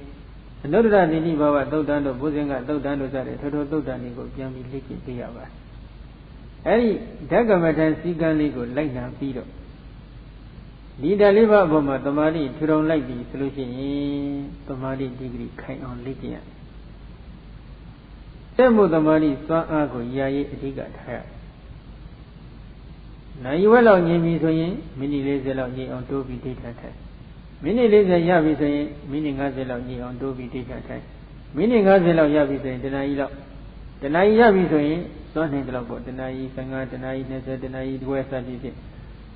းအနုတ္တရတိနိဘာဝတုတ်တန်တို့ဘုဇင်ကတုတ်တန်တို့စတဲ့ထိုတုတ်တန်တွေကိုပြန်ပြီးလေ့ကျင့်ပြရပါတယ်အဲဒီဓကမထံစည်းကမ်းလေးကိုလိုက်နာပြီးတော့ဒီဓာတ်လေးပါးအပေါ်မှာသမာဓိထူထောင်လိုက်ပြီဆိုလို့ရှိရင်သမာဓိဒီဂရီခိုင်အောင်လေ့ကျင့်ရတက်မှုသမာဓိစွမ်းအားကိုရာရေးအဓိကထားရနိုင်ဝက်လောက်ငြိမ်ပြီဆိုရင်မိနစ်40လောက်ငြိမ်အောင်တိုးပြီးဒိဋ္ဌာထိုင်မိနစ်40ရပြီဆိုရင်မိနစ်50လောက်ငြိမ်အောင်တိုးပြီးဒိဋ္ဌာထိုင်မိနစ်50လောက်ရပြီဆိုရင်တဏှာကြီးလောက်တဏှာကြီးရပြီဆိုရင်စွမ်းနိုင်တယ်လို့ပေါ့တဏှာကြီး15တဏှာကြီး20တဏှာကြီးတွဲစသည်ဖြင့်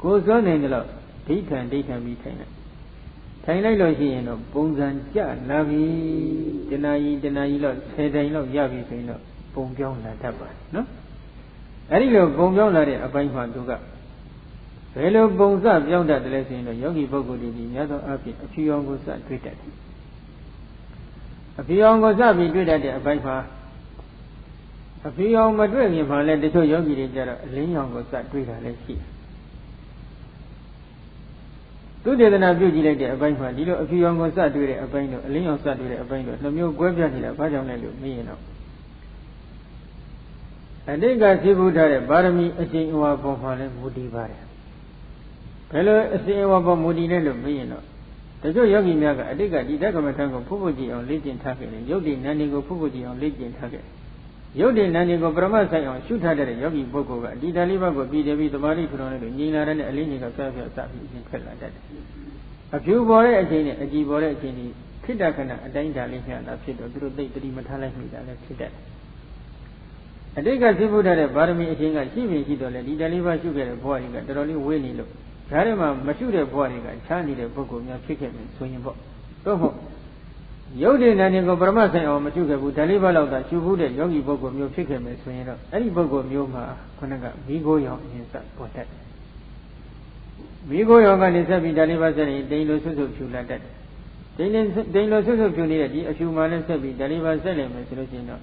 ကိုယ်စွမ်းနိုင်တယ်လို့ဒိဋ္ဌာပြီးထိုင်လိုက်ထိုင်လိုက်လို့ရှိရင်တော့ပုံစံကျလာပြီတဏှာကြီးလောက်10တိုင်လောက်ရပြီဆိုရင်တော့ပုံပြောင်းလာတတ်ပါတယ်နော်အဲ့ဒီလိုပုံပြောင်းလာတဲ့အပိုင်းမှာသူကဘယ်လိုပုံစပြောင်းတတ်တယ်လဲဆိုရင်တော့ယောဂီပုဂ္ဂိုလ်တွေဒီများသောအားဖြင့်အဖြူရောင်ကိုစတွေ့တတ်တယ်အဖြူရောင်ကိုစပြီးတွေ့တတ်တဲ့အပိုင်းမှာအဖြူရောင်မတွေ့ခင်မှာလည်းတချို့ယောဂီတွေကြတော့အလင်းရောင်ကိုစတွေ့တာလည်းရှိတယ်သူတေသနာပြုကြည့်လိုက်တဲ့အပိုင်းမှာဒီလိုအဖြူရောင်ကိုစတွေ့တဲ့အပိုင်းတော့အလင်းရောင်စတွေ့တဲ့အပိုင်းတော့နှမျိုးကွဲပြားနေတာဘာကြောင့်လဲလို့မေးရင်တော့အတိတ်ကသိဖို့ထားတဲ့ပါရမီအကျင့်အဝါပေါ်မှာလည်းမူတည်ပါတယ်ဘယ်လိုအကျင့်အဝါပေါ်မူတည်လဲလို့မေးရင်တော့တချို့ယောဂီများကအတိတ်ကဒီဓကမထံကိုဖုတ်ကြည့်အောင်လေ့ကျင့်ထားခဲ့တယ်ယုတ်တိနန္ဒီကိုဖုတ်ကြည့်အောင်လေ့ကျင့်ထားခဲ့ယုတ်တိနန္ဒီကိုပရမတ်ဆိုင်အောင်ရှုထားတဲ့ယောဂီပုဂ္ဂိုလ်ကဒီတလေးဘက်ကိုပြည်တယ်ပြီးသမာဓိထူထောင်တဲ့ညီလာတဲ့အလင်းကြီးကဆက်ဆက်စပြီးအရင်ထွက်လာတတ်တယ်အဖြူပေါ်တဲ့အချိန်နဲ့အကြည်ပေါ်တဲ့အချိန်ဒီခိတ္တခဏအတိုင်းဓာလေးမျှတာဖြစ်တော့သူတို့သိတတိမထားလိုက်မိတာလည်းဖြစ်တတ်တယ်အတိတ်ကသိဖို့ထားတဲ့ပါရမီအချင်းကရှိပြီရှိတော့လေဒီတလေးပါရှုခဲ့တဲ့ဘဝတွေကတော်တော်လေးဝေးနေလို့ဒါတွေမှာမရှုတဲ့ဘဝတွေကခြားနေတဲ့ပုဂ္ဂိုလ်များဖြစ်ခဲ့မယ်ဆိုရင်ပေါ့သို့မဟုတ်ယုတ်တဲ့နာနေကိုပရမတ်ဆိုင်အောင်မရှုခဲ့ဘူးဒါလေးပါလောက်သာရှုဖို့တဲ့ယောဂီပုဂ္ဂိုလ်မျိုးဖြစ်ခဲ့မယ်ဆိုရင်တော့အဲ့ဒီပုဂ္ဂိုလ်မျိုးမှာခုနကမိโกရောင်အရင်စပေါ်တတ်တယ်မိโกရောင်ကနေဆက်ပြီးဒါလေးပါဆက်ရင်တိမ်လို့ဆွတ်ဆွတ်ဖြူလာတတ်တယ်တိမ်လို့ဆွတ်ဆွတ်ဖြူနေတဲ့ဒီအဖြူမှလည်းဆက်ပြီးဒါလေးပါဆက်နေမယ်ဆိုလို့ရှိရင်တော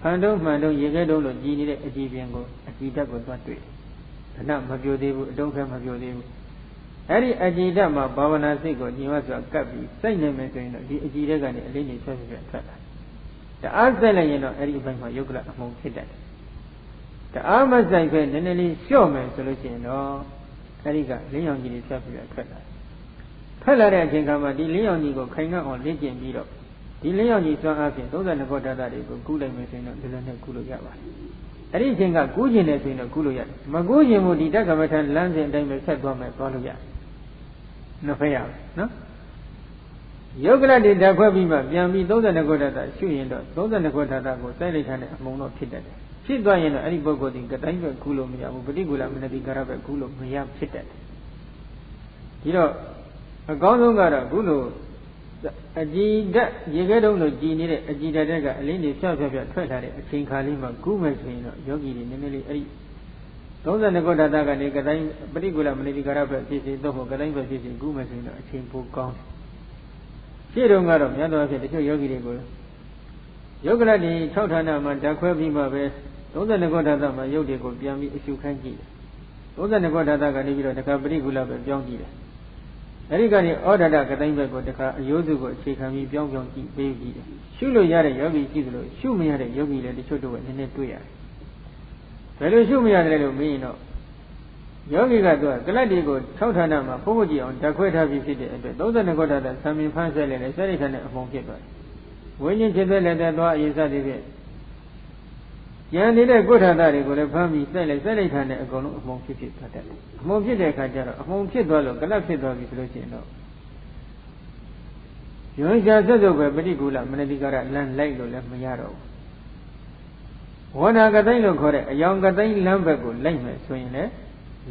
့ဖန်တုံးမှန်တုံးရေခဲတုံးလို့ကြည်နေတဲ့အကြည်ပြင်ကိုအကြည်ဓာတ်ကိုသွားတွေ့ခဏမပြိုသေးဘူးအတုံးခဲမပြိုသေးဘူးအဲ့ဒီအကြည်ဓာတ်မှာဘာဝနာစိတ်ကိုညီမစွာကပ်ပြီးစိုက်နေမယ်ဆိုရင်တော့ဒီအကြည်ဓာတ်ကနေအလေးကြီးဆွဲဆွဲထွက်လာတအားစိုက်လိုက်ရင်တော့အဲ့ဒီအပိုင်းမှာယုတ်ကလအမှုံဖြစ်တတ်တယ်တအားမစိုက်ပဲနည်းနည်းလေးလျှော့မယ်ဆိုလို့ရှိရင်တော့အဲ့ဒီကလင်းရောင်ကြီးတွေဆက်ပြီးထွက်လာထွက်လာတဲ့အချိန်ခါမှာဒီလင်းရောင်ကြီးကိုခိုင်ခန့်အောင်လေ့ကျင့်ပြီးတော့ဒီလင်းရောင်ကြီးစွမ်းအားဖြင့်32ခေါ်ဓာတ်တွေကိုကူးလိုက်မယ်ဆိုရင်တော့ဒီလိုနဲ့ကူးလို့ရပါတယ်အဲ့ဒီအချိန်ကကူးကျင်တယ်ဆိုရင်တော့ကူးလို့ရတယ်မကူးကျင်ဘူးဒီတက္ကမထလမ်းစဉ်အတိုင်းပဲဆက်သွားမယ်သွားလို့ရတယ်နှစ်ဖက်ရမယ်နော်ယုတ်ကလတိဓာတ်ခွဲပြီးမှပြန်ပြီး32ခေါ်ဓာတ်ရှုရင်တော့32ခေါ်ဓာတ်ကိုစိုက်လိုက်ထားတဲ့အမှုံတော့ဖြစ်တတ်တယ်ဖြစ်သွားရင်တော့အဲ့ဒီပုဂ္ဂိုလ်ဒီကတိုင်းပဲကူးလို့မရဘူးပဋိကူလမနတိကာရပဲကူးလို့မရဖြစ်တတ်တယ်ဒီတော့အကောင်းဆုံးကတော့ခုလိုအကြည်ဓာတ်ရေခဲတုံးလို့ကြည်နေတဲ့အကြည်ဓာတ်ကအလင်းတွေဖြောက်ထွက်လာတဲ့အချိန်ခါလေးမှာကူးမယ်ဆိုရင်တော့ယောဂီတွေနည်းနည်းလေးအဲ့ဒီ32ခေါ်ဓာတ်ကနေကတိုင်းပဋိကူလမနတိကာရပဲဖြစ်စီတော့ကတိုင်းပဲဖြစ်စီကူးမယ်ဆိုရင်တော့အချိန်ပိုကောင်းတယ်ရှင်းတော့ကတော့များသောအားဖြင့်တချို့ယောဂီတွေကိုယုတ်ကလတိ6ဌာနမှာဓာတ်ခွဲပြီးမှပဲ32ခေါ်ဓာတ်မှာယုတ်တွေကိုပြန်ပြီးအရှုခိုင်းကြည့်တယ်32ခေါ်ဓာတ်ကနေပြီးတော့တခါပဋိကူလပဲပြောင်းကြည့်တယ်အဲဒီကနေဩဒဒကတိုင်းဘက်ကိုတခါအယိုးစုကိုအခြေခံပြီးပြောင်းကြည့်ပေးကြည့်တယ်ရှုလို့ရတဲ့ယောဂီရှိသလိုရှုမရတဲ့ယောဂီလည်းတချို့တော့နည်းနည်းတွေ့ရတယ်ဘယ်လိုရှုမရတယ်လို့မေးရင်တော့ ယောဂီကတော့ကလတ်တွေကို6ဌာနမှာဖို့ဖို့ကြည့်အောင်ဓာတ်ခွဲထားပြီးဖြစ်တဲ့အတွက်32ခုဓာတ်သံမြင်ဖန်းဆက်လည်းစရိဋ္ဌာနဲ့အမှုံဖြစ်သွားတယ်ဝိညာဉ်ဖြစ်တဲ့လက်သက်သွားအရင်စသည်ဖြင့်ဉာဏ်နေတဲ့ကုဋ္ဌာသတွေကိုလည်းဖမ်းပြီးစိုက်လိုက်စရိဋ္ဌာနဲ့အကုန်လုံးအမှုံဖြစ်သွားတတ်တယ်အမှုံဖြစ်တဲ့အခါကျတော့အမှုံဖြစ်သွားလို့ကလတ်ဖြစ်သွားပြီဆိုလို့ရှိရင်တော့ယွန်ရှာဆက်စုပ်ပဲပฏิကူလမနတိကာရလမ်းလိုက်လို့လည်းမရတော့ဘူးဝဏကတိုင်းလို့ခေါ်တဲ့အယောင်ကတိုင်းလမ်းဘက်ကိုလိုက်မယ်ဆိုရင်လည်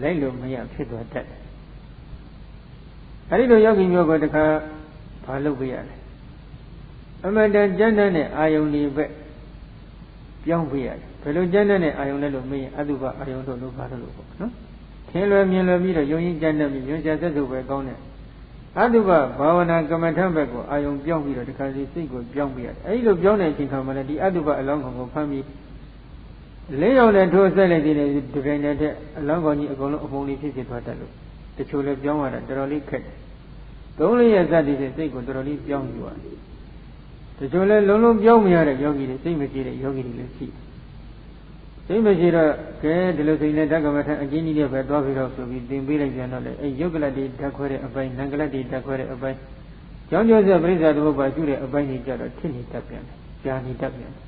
းလိုက်လို့မရဖြစ်သွားတတ်တယ်အဲဒီလိုယောဂီမျိုးကိုတခါဘာလုပ်ပြရလဲအမှန်တန်ကျမ်းတဲ့အာယုန်ဒီဘက်ပြောင်းပြရတယ်ဘယ်လိုကျမ်းတဲ့အာယုန်လဲလို့မေးရင်အတုပအာယုန်တို့လို့ဘာလို့ပေါ့နော်ထင်းလွယ်မြင်လွယ်ပြီးတော့ယုံရင်ကျမ်းတဲ့ပြီးယွန်ရှာဆက်စုပ်ပဲကောင်းတဲ့အတုပဘာဝနာကမ္မထံဘက်ကိုအာယုန်ပြောင်းပြီးတော့တခါစီစိတ်ကိုပြောင်းပြရတယ်အဲဒီလိုပြောင်းတဲ့အချိန်ခါမှာလည်းဒီအတုပအလောင်းကောင်ကိုဖမ်းပြီးလင်းရောက်တဲ့ထိုးဆက်လိုက်တဲ့ဒီတိုင်းတဲ့အလောင်းကောင်ကြီးအကုန်လုံးအပုံလေးဖြစ်သွားတတ်လို့တချို့လည်းပြောင်းရတာတော်တော်လေးခက်တယ်သုံးလေးရဲ့ဇတ်ဒီစိတ်ကိုတော်တော်လေးပြောင်းယူရတယ်တချို့လည်းလုံးလုံးပြောင်းမရတဲ့ယောဂီတွေစိတ်မရှိတဲ့ယောဂီတွေလည်းရှိစိတ်မရှိတော့ကဲဒီလိုစိတ်နဲ့ဓကမထအကျဉ်းကြီးတွေပဲသွားပြီးတော့ဆိုပြီးသင်ပေးလိုက်ပြန်တော့လေအဲယုတ်ကလတ်တွေဓာတ်ခွဲတဲ့အပိုင်းနံကလတ်တွေဓာတ်ခွဲတဲ့အပိုင်းကြောင်းကျိုးဆက်ပရိစ္ဆာသမုပ္ပါရှုတဲ့အပိုင်းကြီးကြတော့ထစ်နေတတ်ပြန်တယ်ကြာနေတတ်ပြန်တယ်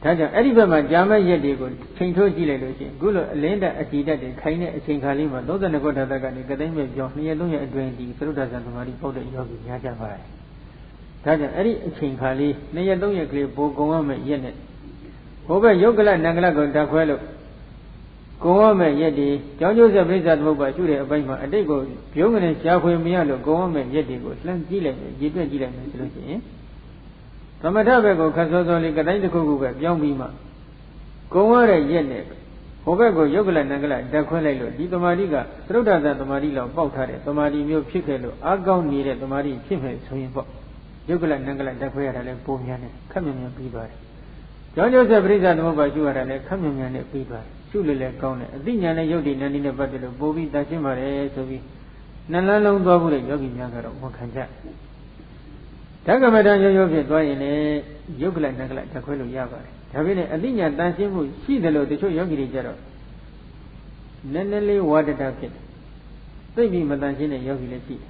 ဒါကြောင့်အဲ့ဒီဘက်မှာကြာမဲ့ရက်တွေကိုချိန်ထိုးကြည့်လိုက်လို့ရှိရင်အခုလိုအလင်းတက်အကြည်တက်တွေခိုင်းတဲ့အချိန်ခါလေးမှာ32ခုဓာတ်ကနေကတိုင်းမဲ့ပြောင်း2ရက်3ရက်အတွင်းဒီသရုဒ္ဓဆံသမာဓိပေါက်တဲ့ယောဂီများကြပါတယ်ဒါကြောင့်အဲ့ဒီအချိန်ခါလေး2ရက်3ရက်ကလေးပိုကုံရမယ့်ရက်နဲ့ဟိုဘက်ယုတ်ကလနံကလကိုဓာတ်ခွဲလို့ကုံရမယ့်ရက်ဒီကြောင်းကျိုးဆက်ပရိစ္ဆာသမုပ္ပါရှုတဲ့အပိုင်းမှာအတိတ်ကိုပြုံးကနေရှားဖွေမရလို့ကုံရမယ့်ရက်တွေကိုလှမ်းကြည့်လိုက်မယ်ရည်တွက်ကြည့်လိုက်မယ်ဆိုလို့ရှိရင်သမထဘက်ကိုခတ်စောစောလေးကတိုင်းတစ်ခုခုပဲပြောင်းပြီးမှကုံရတဲ့ရက်နဲ့ဟိုဘက်ကိုယုတ်ကလနံကလဓာတ်ခွဲလိုက်လို့ဒီသမာဓိကသရုဒ္ဓဆံသမာဓိလောက်ပေါက်ထားတဲ့သမာဓိမျိုးဖြစ်ခဲ့လို့အားကောင်းနေတဲ့သမာဓိဖြစ်မယ်ဆိုရင်ပေါ့ယုတ်ကလနံကလဓာတ်ခွဲရတာလည်းပုံများနဲ့ခက်မြန်မြန်ပြီးသွားတယ်ကြောင်းကျိုးဆက်ပရိစ္ဆာသမုပ္ပါရှုရတာလည်းခက်မြန်မြန်နဲ့ပြီးသွားတယ်ရှုလို့လည်းကောင်းတယ်အသိဉာဏ်နဲ့ယုတ်တိနန္ဒီနဲ့ပတ်သက်လို့ပို့ပြီးတန်ရှင်းပါတယ်ဆိုပြီးနှလန်းလုံးသွားဖို့လေယောဂီများကတော့ဝန်ခံကြဓကမထရိုးရိုးဖြစ်သွားရင်လည်းယုတ်ကလနံကလဓာတ်ခွဲလို့ရပါတယ်ဒါပေမဲ့အသိဉာဏ်တန်ရှင်းမှုရှိတယ်လို့တချို့ယောဂီတွေကြတော့နည်းနည်းလေးဝါဒတာဖြစ်တယ်သိပြီးမတန်ရှင်းတဲ့ယောဂီလည်းရှိတယ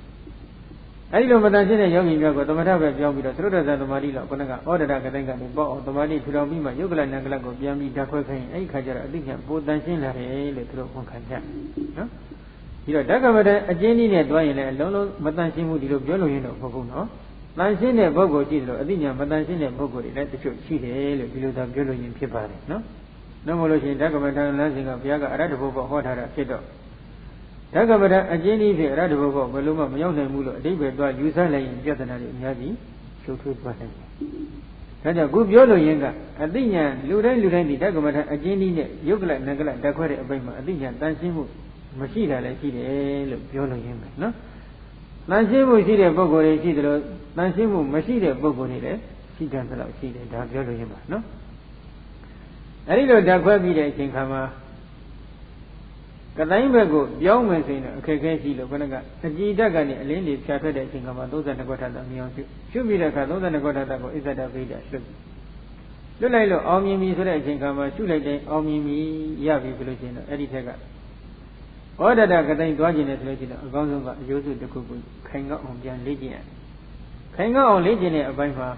်အဲဒီလိုမတန်ရှင်းတဲ့ယောဂီများကိုသမထပဲပြောင်းပြီးတော့သရုဒ္ဓဇာသမာဓိလောက်ခုနကဩဒရကတိုင်းကနေပေါ့အောင်သမာဓိထူထောင်ပြီးမှယုတ်ကလနံကလကိုပြန်ပြီးဓာတ်ခွဲခိုင်းရင်အဲဒီခါကျတော့အသိဉာဏ်ပိုတန်ရှင်းလာတယ်လို့သူတို့ဝန်ခံကြနော်ပြီးတော့ဓကမထအကျဉ်းကြီးနဲ့တွားရင်လည်းအလုံးလုံးမတန်ရှင်းမှုဒီလိုပြောလို့ရတော့မဟုတ်ဘူးနော်တန်ရှင်းတဲ့ပုဂ္ဂိုလ်ရှိတယ်လို့အသိဉာဏ်မတန်ရှင်းတဲ့ပုဂ္ဂိုလ်တွေလည်းတချို့ရှိတယ်လို့ဒီလိုသာပြောလို့ရင်ဖြစ်ပါတယ်နော်နှမလို့ရှိရင်ဓကမထလမ်းစဉ်ကဘုရားကအရဟတဘုရားဟောထားတာဖြစ်တော့ဓကမထအကျဉ်းကြီးဖြင့်အရဟတဘုရားဘယ်လိုမှမရောက်နိုင်ဘူးလို့အတိပ္ပယ်သွားယူဆလိုက်ရင်ပြဿနာတွေအများကြီးရှုပ်ထွေးသွားနိုင်တယ်ဒါကြောင့်ခုပြောလို့ရင်ကအသိဉာဏ်လူတိုင်းဒီဓကမထအကျဉ်းကြီးနဲ့ယုတ်ကလနံကလဓာတ်ခွဲတဲ့အပိုင်းမှာအသိဉာဏ်တန်ရှင်းမှုမရှိတာလည်းရှိတယ်လို့ပြောလို့ရင်ပဲနော်တန်ရှင်းမှုရှိတဲ့ပုဂ္ဂိုလ်တွေရှိတယ်လို့တန်ရှင်းမှုမရှိတဲ့ပုဂ္ဂိုလ်တွေလည်းရှိတယ်ဆိုတော့ရှိတယ်ဒါပြောလို့ရင်ပါနော်အဲဒီလိုဓာတ်ခွဲပြီးတဲ့အချိန်ခါမှာကတိုင်းဘက်ကိုပြောင်းမယ်ဆိုရင်အခက်အခဲရှိလို့ခဏကအကြည်ဓာတ်ကနေအလင်းတွေဖြာထွက်တဲ့အချိန်ခါမှာ32ခွက်ထပ်မြောင်ရှုပြီးတဲ့အခါ32ခွက်ထပ်ကိုအစ္ဆဒဗိဒလွတ်လိုက်လို့အောင်မြင်ပြီဆိုတဲ့အချိန်ခါမှာရှုလိုက်တဲ့အောင်မြင်ပြီရပြီဆိုလို့ရှိရင်တော့အဲ့ဒီထက်ကဩဒတကတိုင်းသွားခြင်းနဲ့ဆိုလို့ရှိရင်အကောင်းဆုံးကအယုစုတစ်ခုကိုခိုင်ကောက်အောင်ပြန်လေ့ကျင့်ရတယ်ခိုင်ကောက်အောင်လေ့ကျင့်တဲ့အပိုင်းမှာ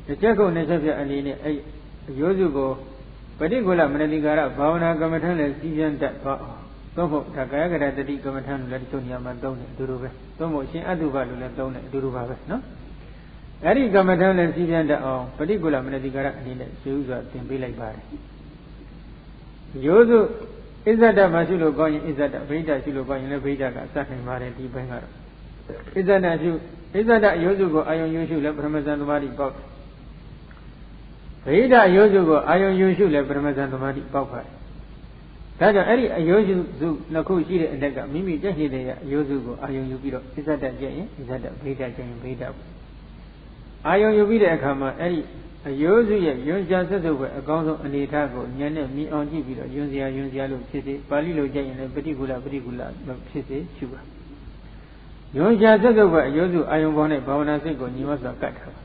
တစ်ချက်ကုန်တစ်ချက်ပြအနေနဲ့အဲ့အယုစုကိုပฏิကူလမနတိကာရဘာဝနာကမ္မထံနဲ့စီးပြန်တတ်သွားအောင်သုံးဖို့ဒါကာယကရတတိကမ္မထံလို့လည်းတချို့နေရာမှာသုံးတယ်အတူတူပဲသုံးဖို့ရှင်အတုပလို့လည်းသုံးတယ်အတူတူပါပဲနော်အဲ့ဒီကမ္မထံနဲ့စီးပြန်တတ်အောင်ပฏิကူလမနတိကာရအနေနဲ့ရှင်းဥစွာသင်ပေးလိုက်ပါတယ်ယောစုဣဇဒမရှိလို့ကောင်းရင်ဣဇဒဗိဒရှိလို့ကောင်းရင်လည်းဗိဒကအစနိုင်ပါတယ်ဒီဘက်ကတော့ဣဇဒရှုဣဇဒယောစုကိုအာယုံယူရှုလည်းပထမဇန်သမာဓိပေါက်ဗိဒယောစုကိုအာယုံယူရှုလည်းပထမဇန်သမာဓိပေါက်ပါတယ်ဒါကြောင့်အဲ့ဒီအယောစုနှစ်ခုရှိတဲ့အလက်ကမိမိတက်ရှိတဲ့အယောစုကိုအာယုံယူပြီးတော့ဣဇဒကျရင်ဣဇဒဗိဒကျရင်ဗိဒအာယုံယူပြီးတဲ့အခါမှာအဲ့ဒီအယောစုရဲ့ယွန်ရှာဆက်စုပ်ပဲအကောင်းဆုံးအနေထားကိုဉာဏ်နဲ့မြင်အောင်ကြည့်ပြီးတော့ယွန်စရာလို့ဖြစ်စေပါဠိလိုကြည့်ရင်လည်းပฏิကူလလို့ဖြစ်စေရှုပါယွန်ရှာဆက်စုပ်ပဲအယောစုအာယုံပေါ်နဲ့ဘာဝနာစိတ်ကိုညီမစွာကတ်ထားပ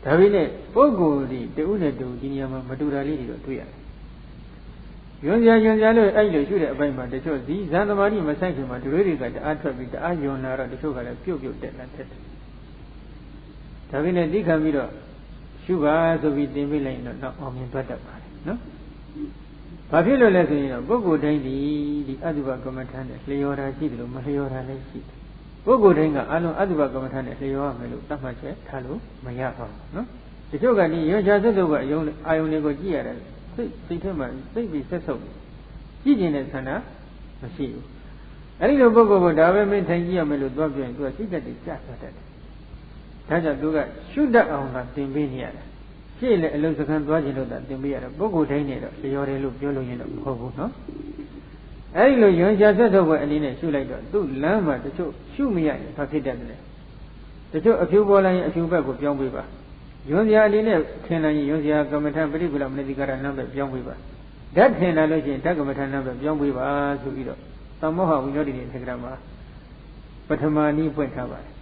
ါဒါပေမဲ့ပုဂ္ဂိုလ်ဒီတဦးနဲ့တူဒီနေရာမှာမတူတာလေးတွေတော့တွေ့ရတယ် Yonja lo ai lo shu de abai ma de cho zi zan tamari ma sai kin ma de loi de ta twat bi ta yon la ro de cho ka le pyut pyut tet la tet da pi ne ti khan bi do shu ba so bi tin pi lai no no aw myin twat tat pa le noဘာဖြစ်လို့လဲဆိုရင်တော့ပုဂ္ဂိုလ်တိုင်းဒီအတုပကမ္မထာနဲ့လျော်တာရှိတယ်လို့မလျော်တာလည်းရှိတယ်ပုဂ္ဂိုလ်တိုင်းကအလုံးအတုပကမ္မထာနဲ့လျော်ရမယ်လို့သတ်မှတ်ချက်ထားလို့မရပါဘူးနော်တချို့ကဒီရောချာသက်သုတ်ကအယုံအာယုံတွေကိုကြည့်ရတယ်စိတ်ထဲမှာစိတ်ပြီးဆက်ဆုပ်ကြည့်ကျင်တဲ့ဆန္ဒမရှိဘူးအဲ့ဒီလိုပုဂ္ဂိုလ်ကဒါပဲမင်းထိုင်ကြည့်ရမယ်လို့သွားပြန်သူကစိတ်သက်တည်ကြသွားတတ်တယ်ဒါကြောင့်သူကရှုတတ်အောင်သာသင်ပေးနေရတယ်ရှေ့လေအလုံးစကန်သွားခြင်းလို့သာသင်ပေးရတော့ပုဂ္ဂိုလ်တိုင်းနဲ့တော့လျော်တယ်လို့ပြောလို့ရင်တော့မဟုတ်ဘူးနော်အဲ့ဒီလိုယွန်ရှာဆက်ထုတ်ပွဲအနေနဲ့ရှုလိုက်တော့သူ့လမ်းမှာတချို့ရှုမရရင်ဘာဖြစ်တတ်တယ်တချို့အဖြူပေါ်လာရင်အဖြူဘက်ကိုပြောင်းပေးပါယွန်ရှာအနေနဲ့ထင်လိုက်ရင်ယွန်ရှာကမ္မထပရိကုလမနတိကာရနံဘက်ပြောင်းပေးပါဓာတ်ထင်လာလို့ရှိရင်ဓာတ်ကမ္မထနံဘက်ပြောင်းပေးပါဆိုပြီးတော့သမ္မောဟဝိညောတိနေသက္ကရာမှာပထမနည်းပွင့်ထားပါတယ်